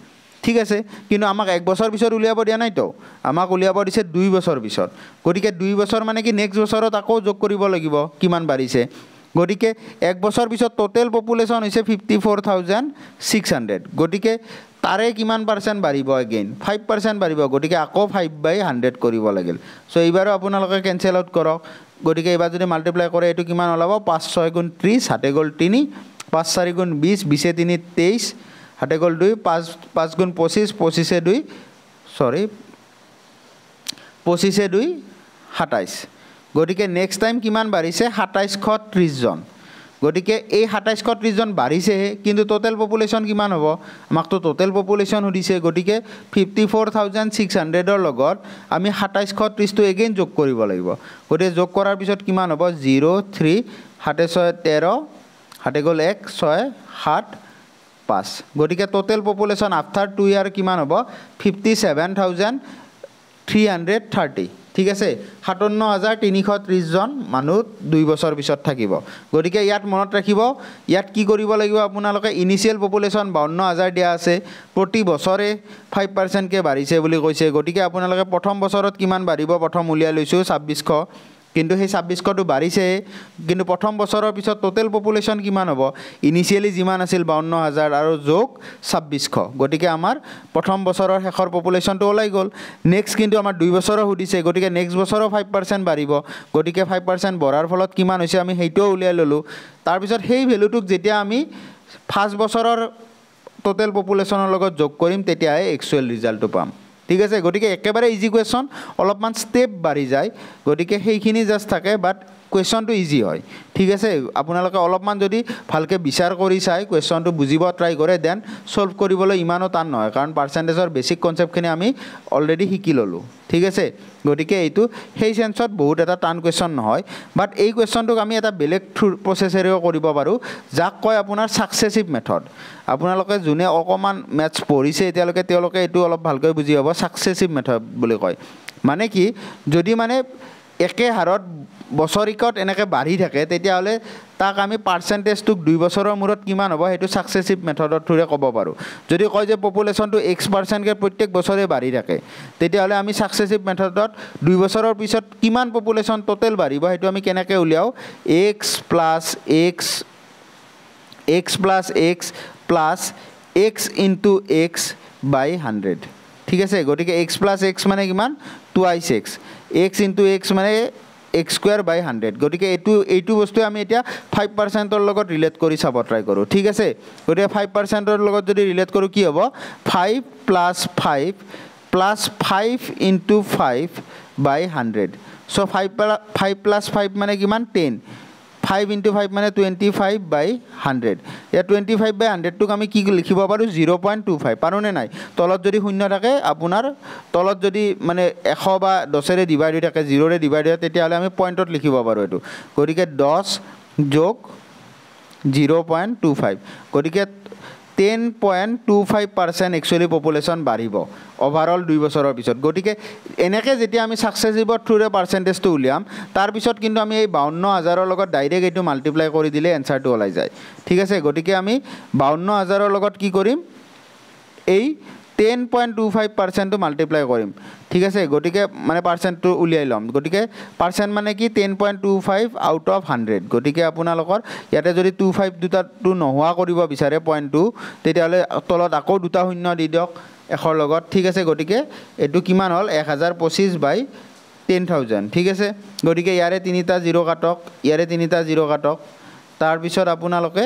ঠিক আছে কিন্তু আমাক 1 বছৰ পিছত উলিয়াব দিয়া নাই তো আমাক উলিয়াব দিছে 2 বছৰ পিছত গতিকে 2 বছৰ মানে কি নেক্সট বছৰত আকৌ যোগ কৰিব লাগিব কিমান বাঢ়িছে গতিকে 1 বছৰ পিছত টোটেল পপুলেশ্যন হৈছে 54,600 গতিকে তাৰে কিমান পাৰ্সেন্ট বাঢ়িব अगेन 5% বাঢ়িব গতিকে আকৌ 5/100 কৰিব লাগিল সো এইবাৰো আপোনালোকে কেনসেল আউট কৰক গতিকে এবাৰ যদি মাল্টিপ্লাই কৰে এটো কিমান ওলাব 5 6 গুণ 30 7 গ'ল 3 5 4 গুণ 20 20 3 23 7 গ'ল 2 5 5 গুণ 25 25 2 সরি 25 2 27 গতিকে নেক্সট টাইম কিমান বাঢ়িছে 2730 জন গতিকে এই 2730 জন বাঢ়িছে কিন্তু টোটেল পপুলেশ্যন কিমান হ'ব আমাক তো টোটেল পপুলেশ্যন সুধিছে গতিকে 54,600 ৰ লগত আমি 2730 টো अगेन যোগ কৰিব লাগিব গতিকে যোগ কৰাৰ পিছত কিমান হ'ব 0 3 7 6 13 7 গ'ল 1 6 7 5 গতিকে টোটেল পপুলেশ্যন আফটাৰ 2 ইয়াৰ কিমান হ'ব 57,330 ঠিক আছে 57,330 জন মানুহ 2 বছৰ পিছত থাকিব গতিকে ইয়াত মনত ৰাখিব ইয়াত কি কৰিব লাগিব আপোনালোকে ইনিশিয়াল পপুলেশ্যন 52,000 দিয়া আছে প্ৰতি বছৰে 5% কে বাঢ়িছে বুলি কৈছে গতিকে আপোনালোকে প্ৰথম বছৰত কিমান বাঢ়িব প্ৰথম উলিয়াই লৈছো 2600 কিন্তু সেই 2600 টো বাঢ়িছে কিন্তু প্ৰথম বছৰৰ পিছত টোটেল পপুলেশ্যন কিমান হ'ব ইনিশিয়ালি যিমান আছিল 52,000 আৰু যোগ 2600 গতিকে আমাৰ প্ৰথম বছৰৰ শেষৰ পপুলেশ্যনটো ওলাই গ'ল নেক্সট কিন্তু আমাৰ 2 বছৰৰ সুধিছে গতিকে নেক্সট বছৰৰ 5% বাঢ়িব গতিকে 5% বঢ়াৰ ফলত কিমান হৈছে আমি হেইটো উলিয়াই ললো তাৰ পিছত সেই ভ্যালুটোক যেতিয়া আমি 5 বছৰৰ টোটেল পপুলেশ্যনৰ লগত যোগ কৰিম তেতিয়াহে একচুয়াল ৰিজাল্টটো পাম ঠিক আছে গতিকে একেবাৰে ইজি কোৱেশ্চন অলপমান স্টেপ বাঢ়ি যায় গতিকে সেইখিনি জাস্ট থাকে বাট কোৱেশ্চনটো ইজি হয় ঠিক আছে আপোনালোকে অলপমান যদি ভালকে বিচাৰ কৰি চাই কোৱেশ্চনটো বুজিব ট্ৰাই কৰে দেন সলভ কৰিবলৈ ইমানো টান নহয় কাৰণ পাৰ্সেন্টেজৰ বেসিক কনসেপ্টখিনি আমি অলৰেডি শিকি ললো ঠিক আছে গতিকে এইটো সেই সেন্সত বহুত এটা টান কোৱেশ্চন নহয় বাট এই কোৱেশ্চনটোক আমি এটা বেলেগ প্ৰসেসৰেও কৰিব পাৰো যাক কয় আপোনাৰ সাকসেসিভ মেথড আপোনালোকে জুনে অকমান ম্যাথছ পঢ়িছে এতিয়ালৈকে তেওঁলোকে এটো অলপ ভালকৈ বুজি পাব সাকসেসিভ মেথড বুলি কয় মানে কি যদি মানে একে হাৰত বছৰিকত এনেকে বাঢ়ি থাকে তেতিয়া হলে তাক আমি পাৰ্সেন্টেজটোক 2 বছৰৰ মূৰত কিমান হ'ব হেতু সাকসেসিভ মেথডৰ থ্ৰুৰে ক'ব পাৰো যদি কয় যে পপুলেশ্যনটো x% কে প্ৰত্যেক বছৰে বাঢ়ি থাকে তেতিয়া হলে আমি সাকসেসিভ মেথডত 2 বছৰৰ পিছত কিমান পপুলেশ্যন টোটেল বাঢ়িব হেতু আমি কেনেকৈ উলিয়াও x plus x into x by 100 ঠিক আছে গতিকে x plus x মানে কিমান twice x into x মানে x square by 100 গতিকে এইটো বস্তু আমি এতিয়া 5% ৰ লগত ৰিলেট কৰি চাব ট্ৰাই কৰো ঠিক আছে গতিকে 5% ৰ লগত যদি ৰিলেট কৰো কি হ'ব 5 plus 5 into 5 by 100 so 5 plus 5 মানে কিমান 10 5 into 5 মানে 25 by 100 या 25 by 100 টুক আমি কি লিখিব পাৰো 0.25 পাৰোনে নাই তলত যদি শূন্য থাকে আপোনাৰ তলত যদি মানে 100 বা 10 ৰে ডিভাইড হৈ থাকে 0 ৰে ডিভাইড হয় তেতিয়া হলে আমি পইণ্টত লিখিব পাৰো এটো গতিকে 10 যোগ 0.25 গতিকে 10.25% একচুয়ালি পপুলেশ্যন বাঢ়িব ওভাৰঅল 2 বছৰৰ পিছত গতিকে এনেকে যেতিয়া আমি সাকসেসিভৰ থ্ৰুৰে পাৰ্সেন্টেজটো উলিয়াম তাৰ পিছত কিন্তু আমি এই 52000 ৰ লগত ডাইৰেক্ট এটো মাল্টিপ্লাই কৰি দিলে এনসাৰটো ওলাই যায় ঠিক আছে গতিকে আমি 52000 ৰ লগত কি কৰিম এই 10.25% মাল্টিপ্লাই কৰিম ঠিক আছে গতিকে মানে পাৰ্চেণ্টটো উলিয়াই ল'ম গতিকে পাৰ্চেণ্ট মানে কি 10.25 আউট অফ 100 গতিকে আপোনালোকৰ ইয়াতে যদি 25 দুটাটো নোহোৱা কৰিব বিচাৰে পইণ্টটো তেতিয়াহ'লে তলত আকৌ দুটা শূন্য দি দিয়ক এশৰ লগত ঠিক আছে গতিকে এইটো কিমান হ'ল 1025/10,000 ঠিক আছে গতিকে ইয়াৰে তিনিটা জিৰ' কাটক ইয়াৰে তিনিটা জিৰ' কাটক তাৰপিছত আপোনালোকে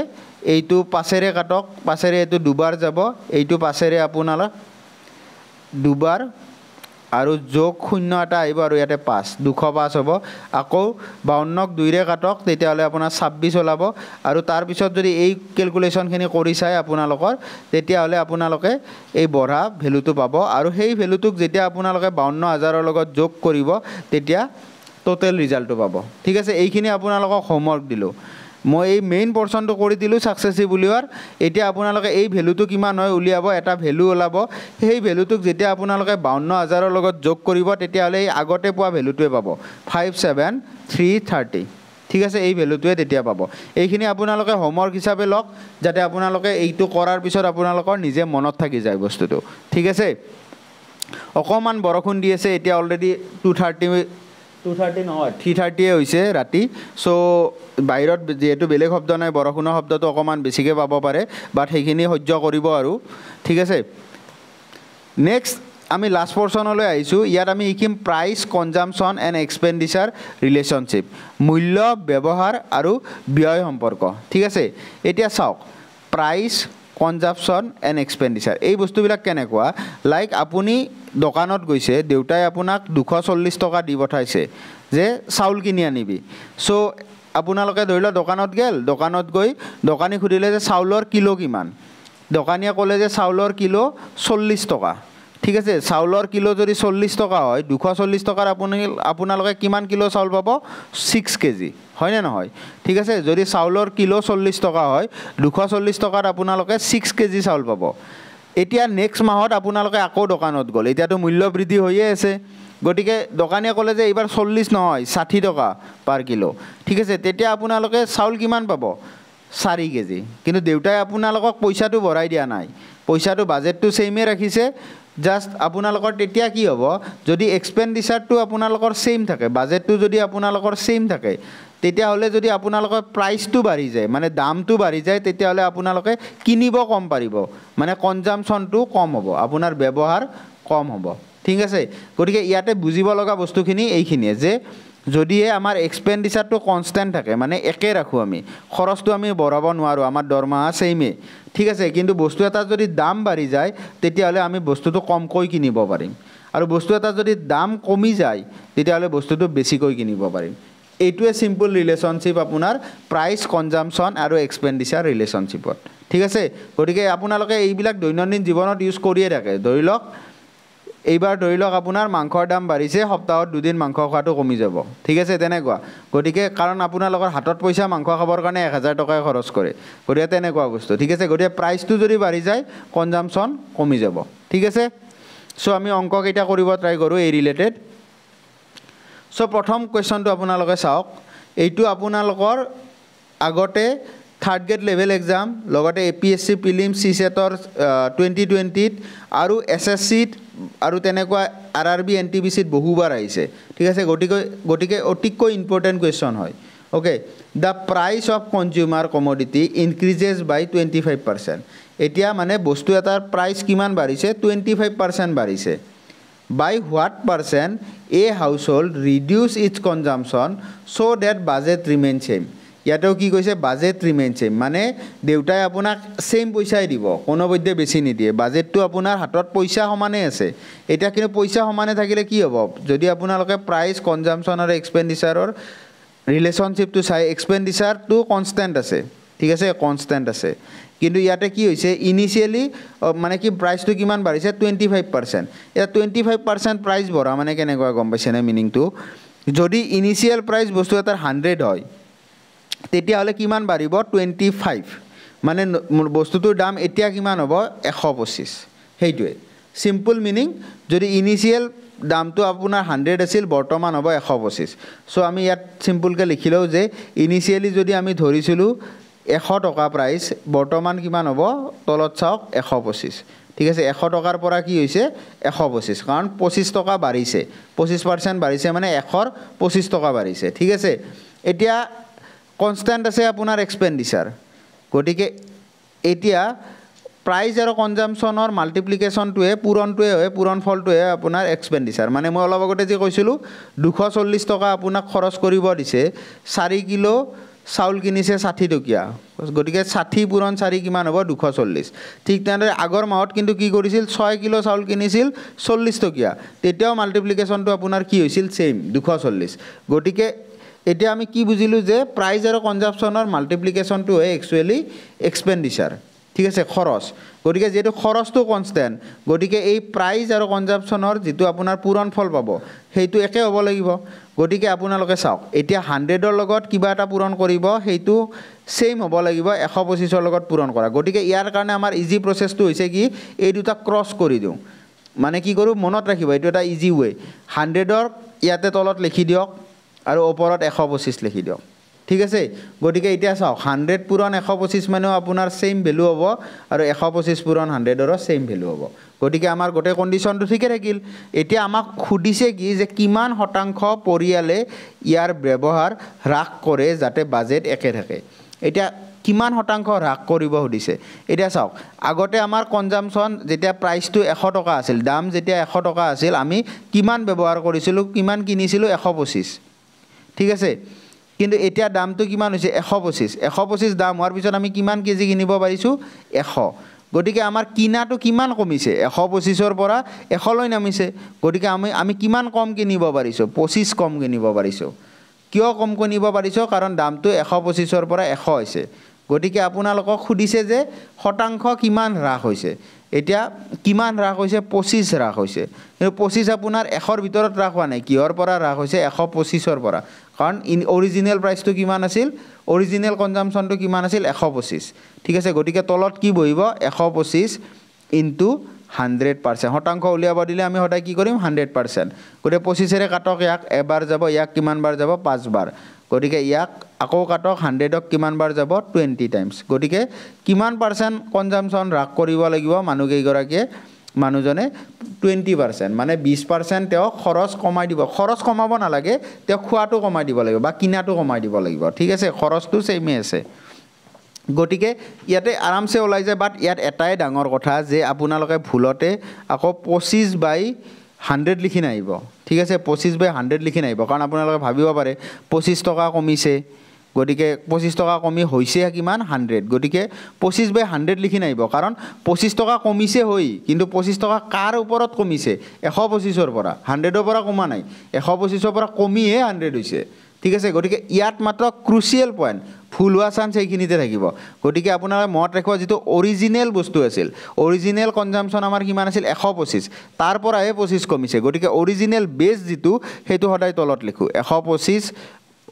এইটো পাঁচেৰে কাটক পাঁচেৰে এইটো দুবাৰ যাব এইটো পাঁচেৰে আপোনালোক দুবাৰ আৰু যোগ শূন্য এটা আহিব আৰু ইয়াতে 5 205 হ'ব আকৌ 52ক 2ৰে কাটক তেতিয়াহ'লে আপোনাৰ 26 ওলাব আৰু তাৰপিছত যদি এই কেলকুলেশ্যনখিনি কৰি চাই আপোনালোকৰ তেতিয়াহ'লে আপোনালোকে এই বঢ়া ভেলুটো পাব আৰু সেই ভেলুটোক যেতিয়া আপোনালোকে 52,000ৰ লগত যোগ কৰিব তেতিয়া টোটেল ৰিজাল্টটো পাব ঠিক আছে এইখিনি আপোনালোকক হোমৱৰ্ক দিলোঁ মই এই মেইন পৰ্চনটো কৰি দিলোঁ সাকসেসিভ উলিওৱাৰ এতিয়া আপোনালোকে এই ভেলুটো কিমান হয় উলিয়াব এটা ভেলু ওলাব সেই ভেলুটোক যেতিয়া আপোনালোকে 52,000ৰ লগত যোগ কৰিব তেতিয়াহ'লে এই আগতে পোৱা ভেলুটোৱে পাব 57,330 ঠিক আছে এই ভেলুটোৱে তেতিয়া পাব এইখিনি আপোনালোকে হোমৱৰ্ক হিচাপে লওক যাতে আপোনালোকে এইটো কৰাৰ পিছত আপোনালোকৰ নিজে মনত থাকি যায় বস্তুটো ঠিক আছে অকমান বৰষুণ দি আছে এতিয়া অলৰেডি 2:30 নহয় 3:30 হৈছে ৰাতি সো বাহিৰত যেহেতু বেলেগ শব্দ নাই বৰষুণৰ শব্দটো অকমান বেছিকৈ পাব পাৰে বাট সেইখিনি সহ্য কৰিব আৰু ঠিক আছে নেক্সট আমি লাষ্ট পৰ্চনলৈ আহিছোঁ ইয়াত আমি শিকিম প্ৰাইচ কনজাম্পশ্যন এণ্ড এক্সপেণ্ডিচাৰ ৰিলেশ্যনশ্বিপ মূল্য ব্যৱহাৰ আৰু ব্যয় সম্পৰ্ক ঠিক আছে এতিয়া চাওক প্ৰাইচ কনজাম্পশ্যন এণ্ড এক্সপেণ্ডিচাৰ এই বস্তুবিলাক কেনেকুৱা লাইক আপুনি দোকানত গৈছে দেউতাই আপোনাক 240 টকা দি পঠাইছে যে চাউল কিনি আনিবি সো আপোনালোকে ধৰি লওক দোকানত গেল দোকানত গৈ দোকানী সুধিলে যে চাউলৰ কিলো কিমান দোকানীয়ে ক'লে যে চাউলৰ কিলো 40 টকা ঠিক আছে চাউলৰ কিলো যদি 40 টকা হয় 240 টকাৰ আপোনালোকে কিমান কিলো চাউল পাব 6 কেজি হয় না নহয় ঠিক আছে যদি চাউলৰ কিলো 40 টকা হয় 240 টকাৰ আপোনালোকে 6 কেজি চাউল পাব এতিয়া নেক্সট মাহত আপোনালোকে আকৌ দোকানত গ'ল এতিয়াতো মূল্য বৃদ্ধি হৈয়ে আছে গতিকে দোকানীয়ে ক'লে যে এইবাৰ 40 নহয় 60 টকা পাৰ কিলো ঠিক আছে তেতিয়া আপোনালোকে চাউল কিমান পাব 4 কেজি কিন্তু দেউতাই আপোনালোকক পইচাটো বঢ়াই দিয়া নাই পইচাটো বাজেটটো সেমে ৰাখিছে জাস্ট আপোনালোকৰ তেতিয়া কি হ'ব যদি এক্সপেণ্ডিচাৰটো আপোনালোকৰ সেম থাকে বাজেটটো যদি আপোনালোকৰ সেম থাকে তেতিয়াহ'লে যদি আপোনালোকৰ প্ৰাইচটো বাঢ়ি যায় মানে দামটো বাঢ়ি যায় তেতিয়াহ'লে আপোনালোকে কিনিব কম পাৰিব মানে কনজাম্পশ্যনটো কম হ'ব আপোনাৰ ব্যৱহাৰ কম হ'ব ঠিক আছে গতিকে ইয়াতে বুজিব লগা বস্তুখিনি এইখিনিয়ে যে যদিহে আমাৰ এক্সপেণ্ডিচাৰটো কনষ্টেণ্ট থাকে মানে একে ৰাখোঁ আমি খৰচটো আমি বঢ়াব নোৱাৰোঁ আমাৰ দৰমহা সেমে ঠিক আছে কিন্তু বস্তু এটা যদি দাম বাঢ়ি যায় তেতিয়াহ'লে আমি বস্তুটো কমকৈ কিনিব পাৰিম আৰু বস্তু এটা যদি দাম কমি যায় তেতিয়াহ'লে বস্তুটো বেছিকৈ কিনিব পাৰিম এইটোৱে সিম্পল ৰিলেশ্যনশ্বিপ আপোনাৰ প্ৰাইচ কনজাম্পশ্যন আৰু এক্সপেণ্ডিচাৰ ৰিলেশ্যনশ্বিপত ঠিক আছে গতিকে আপোনালোকে এইবিলাক দৈনন্দিন জীৱনত ইউজ কৰিয়ে থাকে ধৰি লওক এইবাৰ ধৰি লওক আপোনাৰ মাংসৰ দাম বাঢ়িছে সপ্তাহত দুদিন মাংস খোৱাটো কমি যাব ঠিক আছে তেনেকুৱা গতিকে কাৰণ আপোনালোকৰ হাতত পইচা মাংস খাবৰ কাৰণে 1000 টকাই খৰচ কৰে গতিকে তেনেকুৱা বস্তু ঠিক আছে গতিকে প্ৰাইচটো যদি বাঢ়ি যায় কনজাম্পশ্যন কমি যাব ঠিক আছে সো আমি অংক কেইটা কৰিব ট্ৰাই কৰোঁ এই ৰিলেটেড সো প্ৰথম কোৱেশ্চনটো আপোনালোকে চাওক এইটো আপোনালোকৰ আগতে থাৰ্ড গ্ৰেড লেভেল এক্সাম লগতে APSC প্ৰিলিম CSETৰ 2020 আৰু SSCত আৰু তেনেকুৱা RRB NTPCত বহুবাৰ আহিছে ঠিক আছে গতিকে অতিকৈ ইম্পৰ্টেণ্ট কুৱেশ্যন হয় okay the price of consumer commodity increases by 25% এতিয়া মানে বস্তু এটাৰ প্ৰাইচ কিমান বাঢ়িছে 25% বাঢ়িছে by what percent a household reduce its consumption so that budget remains same ইয়াতেও কি কৈছে বাজেট ৰিমেইন সেম মানে দেউতাই আপোনাক সেম পইচাই দিব কোনো বৈদ্যে বেছি নিদিয়ে বাজেটটো আপোনাৰ হাতত পইচা সমানে আছে এটা কিন্তু পইচা সমানে থাকিলে কি হ'ব যদি আপোনালোকে প্ৰাইচ কনজাম্পশ্যন আৰু এক্সপেণ্ডিচাৰৰ ৰিলেশ্যনশ্বিপটো চাই এক্সপেণ্ডিচাৰটো কনষ্টেণ্ট আছে ঠিক আছে কনষ্টেণ্ট আছে কিন্তু ইয়াতে কি হৈছে ইনিশিয়ালি মানে কি প্ৰাইচটো কিমান বাঢ়িছে 25% এটা 25% প্ৰাইচ বঢ়া মানে কেনেকুৱা গম পাইছেনে মিনিংটো যদি ইনিশিয়াল প্ৰাইচ বস্তু এটাৰ 100 হয় তেতিয়াহ'লে কিমান বাঢ়িব 25 মানে বস্তুটোৰ দাম এতিয়া কিমান হ'ব 125 সেইটোৱে সিম্পল মিনিং যদি ইনিশিয়াল দামটো আপোনাৰ 100 আছিল বৰ্তমান হ'ব 125 সো আমি ইয়াত সিম্পলকৈ লিখিলেও যে ইনিশিয়ালি যদি আমি ধৰিছিলোঁ 100 টকা প্ৰাইচ বৰ্তমান কিমান হ'ব তলত চাওক 125 ঠিক আছে 100 টকাৰ পৰা কি হৈছে 125 কাৰণ 25 টকা বাঢ়িছে 25% বাঢ়িছে মানে 100ৰ 25 টকা বাঢ়িছে ঠিক আছে এতিয়া কনস্ট্যান্ট আছে আপোনাৰ এক্সপেন্ডিচাৰ গতিকে এতিয়া প্ৰাইস আৰু কনজাম্পচনৰ মাল্টিপ্লিকেশনটোৱে পূৰণটোৱে হয় পূৰণফলটোৱে আপোনাৰ এক্সপেন্ডিচাৰ মানে মই অলপ আগতে যে কৈছিলো 240 টকা আপোনাক খৰচ কৰিব দিছে 4 কিলো চাউল কিনিছে 60 টকিয়া গতিকে 60 পূৰণ 4 কিমান হ'ব 240 ঠিক তেনেদৰে আগৰ মাহত কিন্তু কি কৰিছিল 6 কিলো চাউল কিনিছিল 40 টকিয়া তেতিয়াও মাল্টিপ্লিকেশনটো আপোনাৰ কি হৈছিল সেম 240 গতিকে এতিয়া আমি কি বুজিলো যে প্ৰাইস আৰু কনজাম্পচনৰ মাল্টিপ্লিকেশনটো হয় একচুয়ালি এক্সপেন্ডিচাৰ ঠিক আছে খৰচ গতিকে যেটো খৰচটো কনস্ট্যান্ট গতিকে এই প্ৰাইস আৰু কনজাম্পচনৰ যেটো আপোনাৰ পূৰণ ফল পাব হেইটো একে হ'ব লাগিব গতিকে আপোনালোকে চাওক এতিয়া 100ৰ লগত কিবা এটা পূৰণ কৰিব হেইটো সেম হ'ব লাগিব 125ৰ লগত পূৰণ কৰা গতিকে ইয়াৰ কাৰণে আমাৰ ইজি প্ৰসেসটো হৈছে কি এই দুটা ক্ৰস কৰি দিও মানে কি কৰো মনত ৰাখিব এটো এটা ইজি ওয়ে 100ৰ ইয়াতে তলত লিখি দিয়ক আৰু ওপৰত 125 লিখি দিয়ক ঠিক আছে গতিকে এতিয়া চাও 100 পূৰণ 125 মানে আপোনাৰ সেম ভ্যালু হ'ব আৰু 125 পূৰণ 100ৰ সেম ভ্যালু হ'ব গতিকে আমাৰ গোটে কন্ডিশনটো ঠিকে থাকিল এতিয়া আমাক খুদিছে কি যে কিমান শতাংশ পৰিয়ালে ইয়াৰ ব্যৱহাৰ হ্ৰাস কৰে যাতে বাজেট একে থাকে এতিয়া কিমান শতাংশ হ্ৰাস কৰিব খুদিছে এতিয়া চাওক আগতে আমাৰ কনজাম্পচন যেতিয়া প্ৰাইসটো 100 টকা আছিল দাম যেতিয়া 100 টকা আছিল আমি কিমান ব্যৱহাৰ কৰিছিলো কিমান কিনিছিলো 125 ঠিক আছে কিন্তু এতিয়া দামটো কিমান হৈছে 125 দাম হোৱাৰ পিছত আমি কিমান কেজি কিনিব পাৰিছো 100 গতিকে আমাৰ কিনাটো কিমান কমিছে 125ৰ পৰা 100 লৈ নামিছে গতিকে আমি কিমান কম কিনিব পাৰিছো 25 কম কিনিব পাৰিছো কিয় কম কিনিব পাৰিছো কাৰণ দামটো 125ৰ পৰা 100 হৈছে গতিকে আপোনালোকক খুদিছে যে শতাংশ কিমান হ্ৰাস হৈছে এতিয়া কিমান হ্ৰাস হৈছে 25 হ্ৰাস হৈছে কিন্তু 25 আপোনাৰ 100ৰ ভিতৰত হ্ৰাস হোৱা নাই কিহৰ পৰা হ্ৰাস হৈছে 125ৰ পৰা কাৰণ অৰিজিনাল প্ৰাইসটো কিমান আছিল অৰিজিনাল কনজাম্পচনটো কিমান আছিল 125 ঠিক আছে গতিকে তলত কি বহিব 125 ইনটু 100% শতাংশ উলিয়াব দিলে আমি হঠাই কি কৰিম 100% গতিকে 25 ৰে কাটক ইয়াক এবাৰ যাব ইয়াক কিমান বাৰ যাব 5 বাৰ গতিকে ইয়াক আকৌ কাটক 100ক কিমান বাৰ যাব 20 টাইমছ গতিকে কিমান পাৰ্সেন্ট কনজাম্পচন হ্ৰাস কৰিব লাগিব মানুহে গৰাকীয়ে মানুজনে 20% মানে 20% তেও খৰচ কমাই দিব খৰচ কমাব না লাগে তেও খোৱাটো কমাই দিব লাগিব বা কিনাটো কমাই দিব লাগিব ঠিক আছে খৰচটো সেমে আছে গতিকে ইয়াতে আৰামছে ওলাই যায় বাট ইয়াত এটাই ডাঙৰ কথা যে আপোনালোকে ভুলতে আকৌ 25/100 লিখি নাইব ঠিক আছে 25/100 লিখি নাইব কাৰণ আপোনালোকে ভাবিব পাৰে 25 টকা কমিছে গতিকে 25 টকা কমি হৈছে কিমান 100 গতিকে 25/100 লিখি নাইব কাৰণ 25 টকা কমিছে হৈ কিন্তু 25 টকা কাৰ ওপৰত কমিছে 125ৰ পৰা 100ৰ পৰা কমা নাই 125ৰ পৰা কমিহে 100 হৈছে ঠিক আছে গতিকে ইয়াত মাত্ৰ ক্ৰুচিয়েল পইণ্ট ফুল হোৱা চান্স এইখিনিতে থাকিব গতিকে আপোনাৰা মনত ৰাখিব যেটো অৰিজিনাল বস্তু আছিল অৰিজিনাল কনজাম্পচন আমাৰ কিমান আছিল 125 তাৰ পৰাহে 25 কমিছে গতিকে অৰিজিনাল বেস যেটো হেতু সদায় তলত লিখো 125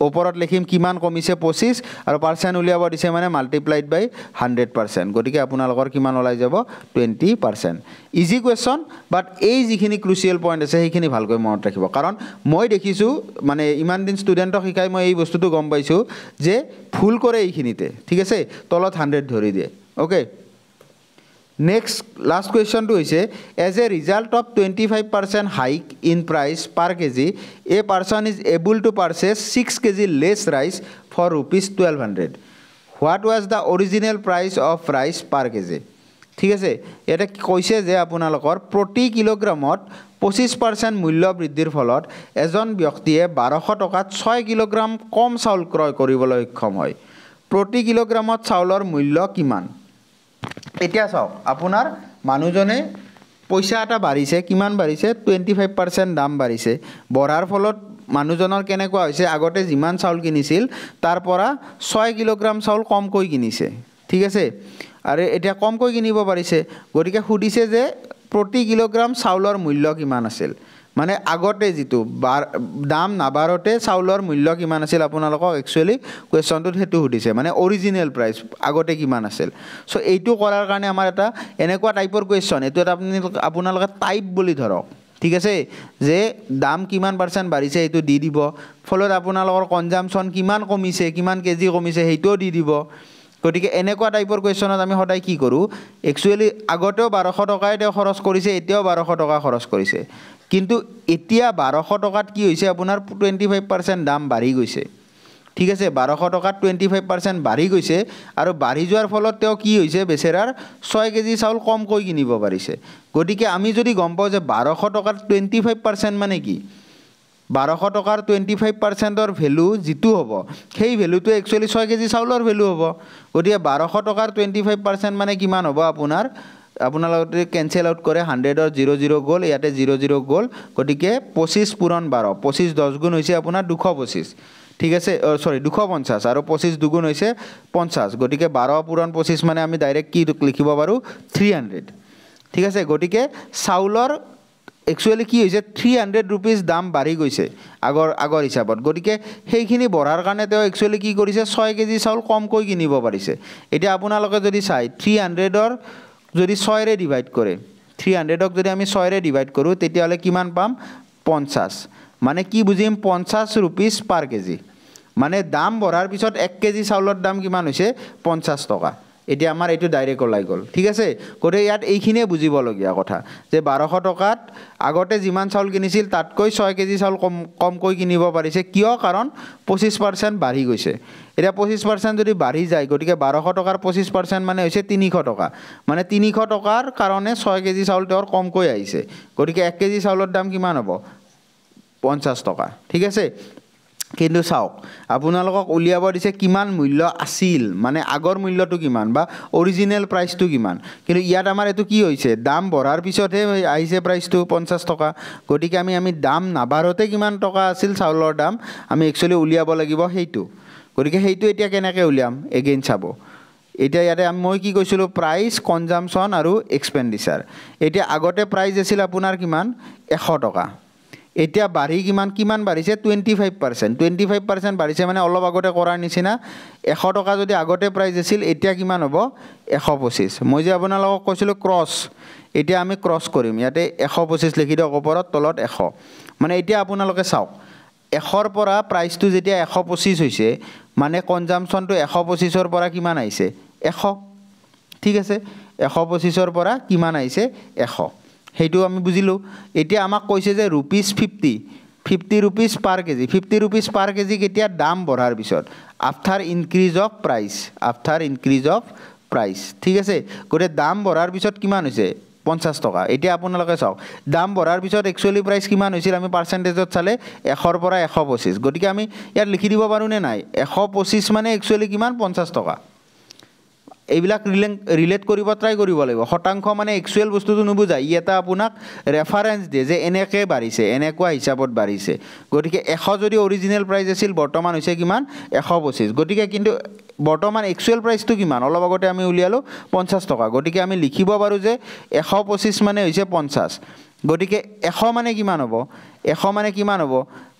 ওপৰত লিখিম কিমান কমিছে 25 আৰু পাৰ্সেন্ট উলিয়াব দিছে মানে মাল্টিপ্লাইড বাই 100% গতিকে আপোনালোকৰ কিমান ওলাই যাব 20% ইজি কোৱেশ্চন বাট এই যিখিনি ক্ৰুচিয়েল পইণ্ট আছে সেইখিনি ভালকৈ মনত ৰাখিব কাৰণ মই দেখিছো মানে ইমান দিন ষ্টুডেণ্টক শিকাই মই এই বস্তুটো গম পাইছো যে ভুল কৰে এইখিনিতে ঠিক আছে তলত 100 ধৰি দিয়ে okay Next, last question to is as a result of 25% hike in price per kg, a person is able to purchase 6 kg less rice for ₹1200. What was the original price of rice per kg? ঠিক আছে এটা কৈছে যে আপোনালোকৰ প্ৰতি কিলোগ্ৰামত 25% মূল্য বৃদ্ধিৰ ফলত এজন ব্যক্তিয়ে 1200 টকাত 6 কিলোগ্ৰাম কম চাউল ক্ৰয় কৰিবলৈ সক্ষম হয় প্ৰতি কিলোগ্ৰামত চাউলৰ মূল্য কিমান এতিয়া চাও আপোনাৰ মানুহজনে পইচা এটা বাঢ়িছে কিমান বাঢ়িছে 25% দাম বাঢ়িছে বঢ়াৰ ফলত মানুহজনৰ কেনেকুৱা হৈছে আগতে যিমান চাউল কিনিছিল তাৰ পৰা 6 কিলোগ্ৰাম চাউল কমকৈ কিনিছে ঠিক আছে আৰু এতিয়া কমকৈ কিনিব পাৰিছে গতিকে খুদিছে যে প্ৰতি কিলোগ্ৰাম চাউলৰ মূল্য কিমান আছিল মানে আগতে যেটো দাম নাবাৰতে চাউলৰ মূল্য কিমান আছিল আপোনালোকক একচুয়ালি কোৱেশ্চনটো হেতু সুধিছে মানে অৰিজিনাল প্ৰাইস আগতে কিমান আছিল সো এইটো কৰাৰ কাৰণে আমাৰ এটা এনেকুৱা টাইপৰ কোৱেশ্চন এটো আপোনালোকে টাইপ বুলি ধৰক ঠিক আছে যে দাম কিমান পাৰ্সেন্ট বাঢ়িছে এটো দি দিব ফলত আপোনালোকৰ কনজাম্পচন কিমান কমিছে কিমান কেজি কমিছে হেটো দি দিব গতিকে এনেকুৱা টাইপৰ কুৱেশ্যনত আমি সদায় কি কৰোঁ একচুৱেলি আগতেও 1200 টকাই তেওঁ খৰচ কৰিছে এতিয়াও 1200 টকা খৰচ কৰিছে কিন্তু এতিয়া 1200 টকাত কি হৈছে আপোনাৰ 25% দাম বাঢ়ি গৈছে ঠিক আছে 1200 টকাত 25% বাঢ়ি গৈছে আৰু বাঢ়ি যোৱাৰ ফলত তেওঁ কি হৈছে বেচেৰাৰ 6 কেজি চাউল কমকৈ কিনিব পাৰিছে গতিকে আমি যদি গম পাওঁ যে 1200 টকাত 25% মানে কি 1200 টকাৰ 25%ৰ ভ্যালু যেটো হ'ব সেই ভ্যালুটো একচুয়ালি 6 কেজি চাউলৰ ভ্যালু হ'ব গতিকে 1200 টকাৰ 25% মানে কিমান হ'ব আপোনালোকে কেনসেল আউট কৰে 100 ৰ 00 গ'ল ইয়াতে 00 গ'ল গতিকে 25 পূৰণ 12 25 10 গুণ হৈছে আপোনাৰ 225 ঠিক আছে সৰি 250 আৰু 25 দুগুণ হৈছে 50 গতিকে 12 পূৰণ 25 মানে আমি ডাইৰেক্ট কি লিখিব পাৰো 300 ঠিক আছে গতিকে চাউলৰ একচুয়ালি কি হৈছে 300 रुपीस দাম বাঢ়ি গৈছে আগৰ হিচাপত গতিকে সেইখিনি বঢ়াৰ কাৰণে তেওঁ একচুয়ালি কি কৰিছে 6 কেজি চাউল কমকৈ কিনিব পাৰিছে এতিয়া আপোনালোকে যদি চাই 300 ৰ যদি 6 ৰে ডিভাইড কৰে 300 ক যদি আমি 6 ৰে ডিভাইড কৰো তেতিয়ালে কিমান পাম 50 মানে কি বুজিম 50 रुपीस পাৰ কেজি মানে দাম বঢ়াৰ পিছত 1 কেজি চাউলৰ দাম কিমান হৈছে 50 টকা এতিয়া আমাৰ এটো ডাইৰেক্ট ওলাই গল ঠিক আছে কোতে ইয়াত এইখিনিয়ে বুজিব লগিয়া কথা যে 1200 টকাত আগতে যিমান চাউল কিনিছিল তাতকৈ 6 কেজি চাউল কমকৈ কিনিব পাৰিছে কিয় কাৰণ 25% বাঢ়ি গৈছে এটা 25% যদি বাঢ়ি যায় গতিকে 1200 টকাৰ 25% মানে হৈছে 300 টকা মানে 300 টকাৰ কাৰণে 6 কেজি চাউল তেওঁৰ কমকৈ আহিছে গতিকে 1 কেজি চাউলৰ দাম কিমান হ'ব 50 টকা ঠিক আছে কিন্তু চাওক আপোনালোকক উলিয়াব দিছে কিমান মূল্য আছিল মানে আগৰ মূল্যটো কিমান বা অৰিজিনাল প্ৰাইসটো কিমান কিন্তু ইয়াত আমাৰ এটো কি হৈছে দাম বঢ়াৰ পিছতহে আহিছে প্ৰাইসটো 50 টকা গতিকে আমি দাম নাবাৰতে কিমান টকা আছিল চাউলৰ দাম আমি একচুয়ালি উলিয়াব লাগিব হেইটো গতিকে হেইটো এতিয়া কেনেকৈ উলিয়াম এগেইন চাব এতিয়া ইয়াতে মই কি কৈছিলো প্ৰাইস কনজাম্পশন আৰু এক্সপেন্ডিচাৰ এতিয়া আগতে প্ৰাইস আছিল আপোনাৰ কিমান 100 টকা এতিয়া বাঢ়ি কিমান বাঢ়িছে 25% বাঢ়িছে মানে অলপ আগতে কৰাৰ নিচিনা 100 টকা যদি আগতে প্ৰাইস আছিল এতিয়া কিমান হ'ব 125 মই যে আপোনালোকক কৈছিলো ক্ৰস এতিয়া আমি ক্ৰস কৰিম ইয়াতে 125 লিখি দিওক ওপৰত তলত 100 মানে এতিয়া আপোনালোকে চাওক 100 ৰ পৰা প্ৰাইসটো যেতিয়া 125 হৈছে মানে কনজাম্পশনটো 125 ৰ পৰা কিমান আহিছে 100 ঠিক আছে 125 ৰ পৰা কিমান আহিছে 100 হেইটো আমি বুজিলো এতিয়া আমাক কৈছে যে ₹50 रुपीस পাৰ কেজি 50 रुपीस পাৰ কেজি কেতিয়া দাম বঢ়াৰ পিছত আফটাৰ ইনক্ৰিজ অফ প্ৰাইস ঠিক আছে গৰে দাম বঢ়াৰ পিছত কিমান হৈছে 50 টকা এতিয়া আপোনালোকে চাওক দাম বঢ়াৰ পিছত একচুয়ালি প্ৰাইস কিমান হৈছিল আমি পাৰ্সেন্টেজত চালে 100 ৰ পৰা 125 গতিকে আমি ইয়াত লিখি দিব পাৰো নে নাই 125 মানে একচুয়ালি কিমান 50 টকা এইবিলাক ৰিলেট কৰিব ট্ৰাই কৰিব লাগিব শতাংশ মানে একচুয়াল বস্তুটো নুবুজাই এটা আপোনাক ৰেফাৰেন্স দিয়ে যে এনেকৈ বাঢ়িছে এনেকুৱা হিচাপত বাঢ়িছে গতিকে 100 যদি অৰিজিনাল প্ৰাইস আছিল বৰ্তমান হৈছে কিমান 125 গতিকে কিন্তু বৰ্তমান একচুয়াল প্ৰাইসটো কিমান অলপ আগতে আমি উলিয়ালো 50 টকা গতিকে আমি লিখিব পাৰো যে 125 মানে হৈছে 50 গতিকে 100 মানে কিমান হ'ব 100 মানে কিমান হ'ব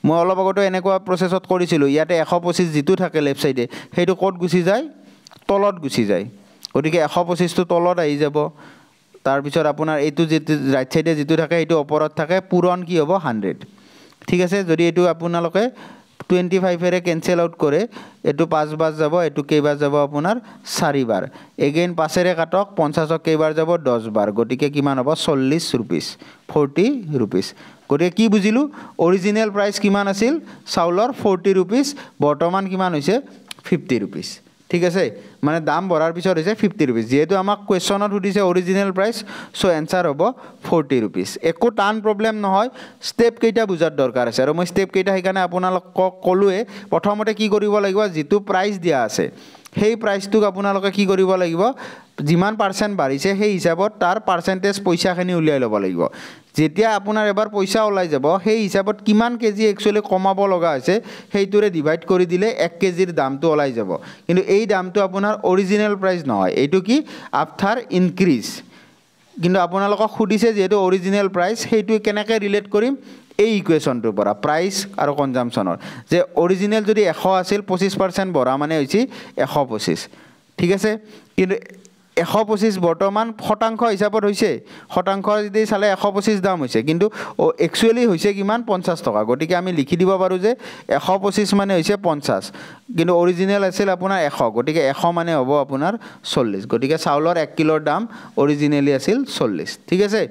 মই অলপ আগতে এনেকুৱা প্ৰসেছত কৰিছিলো ইয়াতে 125 যেটো থাকে লেফট সাইডে হেইটো কোড গুছি যায় তলত গুছি যায় গতিকে 125 টো তলত আহি যাব তাৰ পিছত আপোনাৰ এটো যে ৰাইট সাইডে যেটো থাকে এটো ওপৰত থাকে পূৰণ কি হ'ব 100 ঠিক আছে যদি এটো আপোনালোকে 25 এৰে কেনসেল আউট কৰে এটো 5 বাৰ যাব এটো কেইবাৰ যাব আপোনাৰ 4 বাৰ এগেইন 5 এৰে কাটক 50 ক কেইবাৰ যাব 10 বাৰ গতিকে কিমান হ'ব 40 रुपीस 40 रुपीस গতিকে কি বুজিলো অৰিজিনাল প্ৰাইস কিমান আছিল চাউলৰ 40 रुपीस বৰ্তমান কিমান হৈছে 50 रुपीस ঠিক আছে মানে দাম বঢ়াৰ পিছত হৈছে 50 रुपीस যেহেতু আমাক কোৱেশ্চনত সুধিছে অৰিজিনাল প্ৰাইস সো আনসাৰ হ'ব 40 रुपीस একো টান প্ৰবলেম নহয় স্টেপ কেইটা বুজাৰ দৰকাৰ আছে আৰু মই স্টেপ কেইটা সেইকাৰণে আপোনালোকক কলোৱে প্ৰথমতে কি কৰিব লাগিব যেটো প্ৰাইস দিয়া আছে সেই প্ৰাইসটোক আপোনালোকে কি কৰিব লাগিব যিমান পাৰ্সেন্ট বাঢ়িছে সেই হিচাপত তাৰ পাৰ্সেন্টেজ পইচাখিনি উলিয়াই ল'ব লাগিব যেতিয়া আপোনাৰ এবাৰ পইচা ওলাই যাব সেই হিচাপত কিমান কেজি একচুয়ালি কমাব লগা আছে সেইটোৰে ডিভাইড কৰি দিলে 1 কেজিৰ দামটো ওলাই যাব কিন্তু এই দামটো আপোনাৰ অৰিজিনাল প্ৰাইস নহয় এটো কি আফটাৰ ইনক্ৰিজ কিন্তু আপোনালোকক সুধিছে যেটো অৰিজিনাল প্ৰাইস হেইটো কেনেকৈ ৰিলেট কৰিম এই ইকুৱেশনটোৰ পৰা প্ৰাইস আৰু কনজাম্পশনৰ যে অৰিজিনাল যদি 100 আছিল 25% বঢ়া মানে হৈছে 125 ঠিক আছে কিন্তু 125 বৰ্তমান শতাংশ হিচাপত হৈছে শতাংশ যদি চালে 125 দাম হৈছে কিন্তু একচুয়ালি হৈছে কিমান 50 টকা গতিকে আমি লিখি দিব পাৰো যে 125 মানে হৈছে 50 কিন্তু অৰিজিনাল আছিল আপোনাৰ 100 গতিকে 100 মানে হ'ব আপোনাৰ 40 গতিকে চাউলৰ 1 কিলোৰ দাম অৰিজিনালি আছিল 40 ঠিক আছে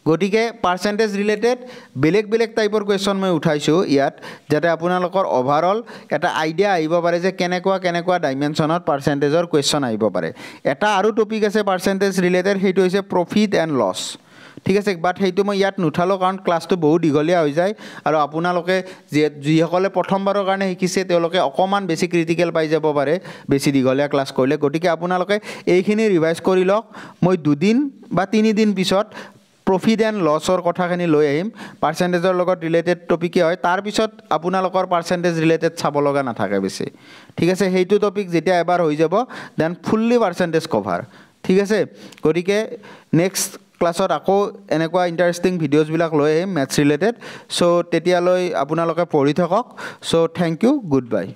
গতিকে পাৰ্সেন্টেজ ৰিলেটেড বেলেগ বেলেগ টাইপৰ কোৱেশ্চন মই উঠাইছো ইয়াত যাতে আপোনালোকৰ ওভাৰঅল এটা আইডিয়া আহিব পাৰে যে কেনেকুৱা ডাইমেনশনত পাৰ্সেন্টেজৰ কোৱেশ্চন আহিব পাৰে এটা আৰু টপিক আছে পাৰ্সেন্টেজ ৰিলেটেড হেইটো হৈছে প্ৰফিট এণ্ড লছ ঠিক আছে বাট হেইটো মই ইয়াত নুঠালো কাৰণ ক্লাছটো বহুত দীঘলীয়া হৈ যায় আৰু আপোনালোকে যিসকলে প্ৰথমবাৰৰ কাৰণে শিকিছে তেওঁলোকে অকমান বেছি ক্ৰিটিকেল পাই যাব পাৰে বেছি দীঘলীয়া ক্লাছ কৰিলে গতিকে আপোনালোকে এইখিনি ৰিভাইজ কৰি লওক মই 2 দিন বা 3 দিন পিছত প্ৰফিট এণ্ড লছৰ কথাখিনি লৈ আহিম পাৰ্সেন্টেজৰ লগত ৰিলেটেড টপিক হয় তাৰ পিছত আপোনালোকৰ পাৰ্সেন্টেজ ৰিলেটেড চাব লগা নাথাকে বেছি ঠিক আছে হেইটো টপিক যেতিয়া এবাৰ হৈ যাব দেন ফুললি পাৰ্সেন্টেজ কভাৰ ঠিক আছে গতিকে নেক্সট ক্লাছত আকৌ এনেকুৱা ইন্টাৰেষ্টিং ভিডিঅ'জ বিলাক লৈ আহিম ম্যাথছ ৰিলেটেড সো তেতিয়ালৈ আপোনালোকে পঢ়ি থাকক so thank you good by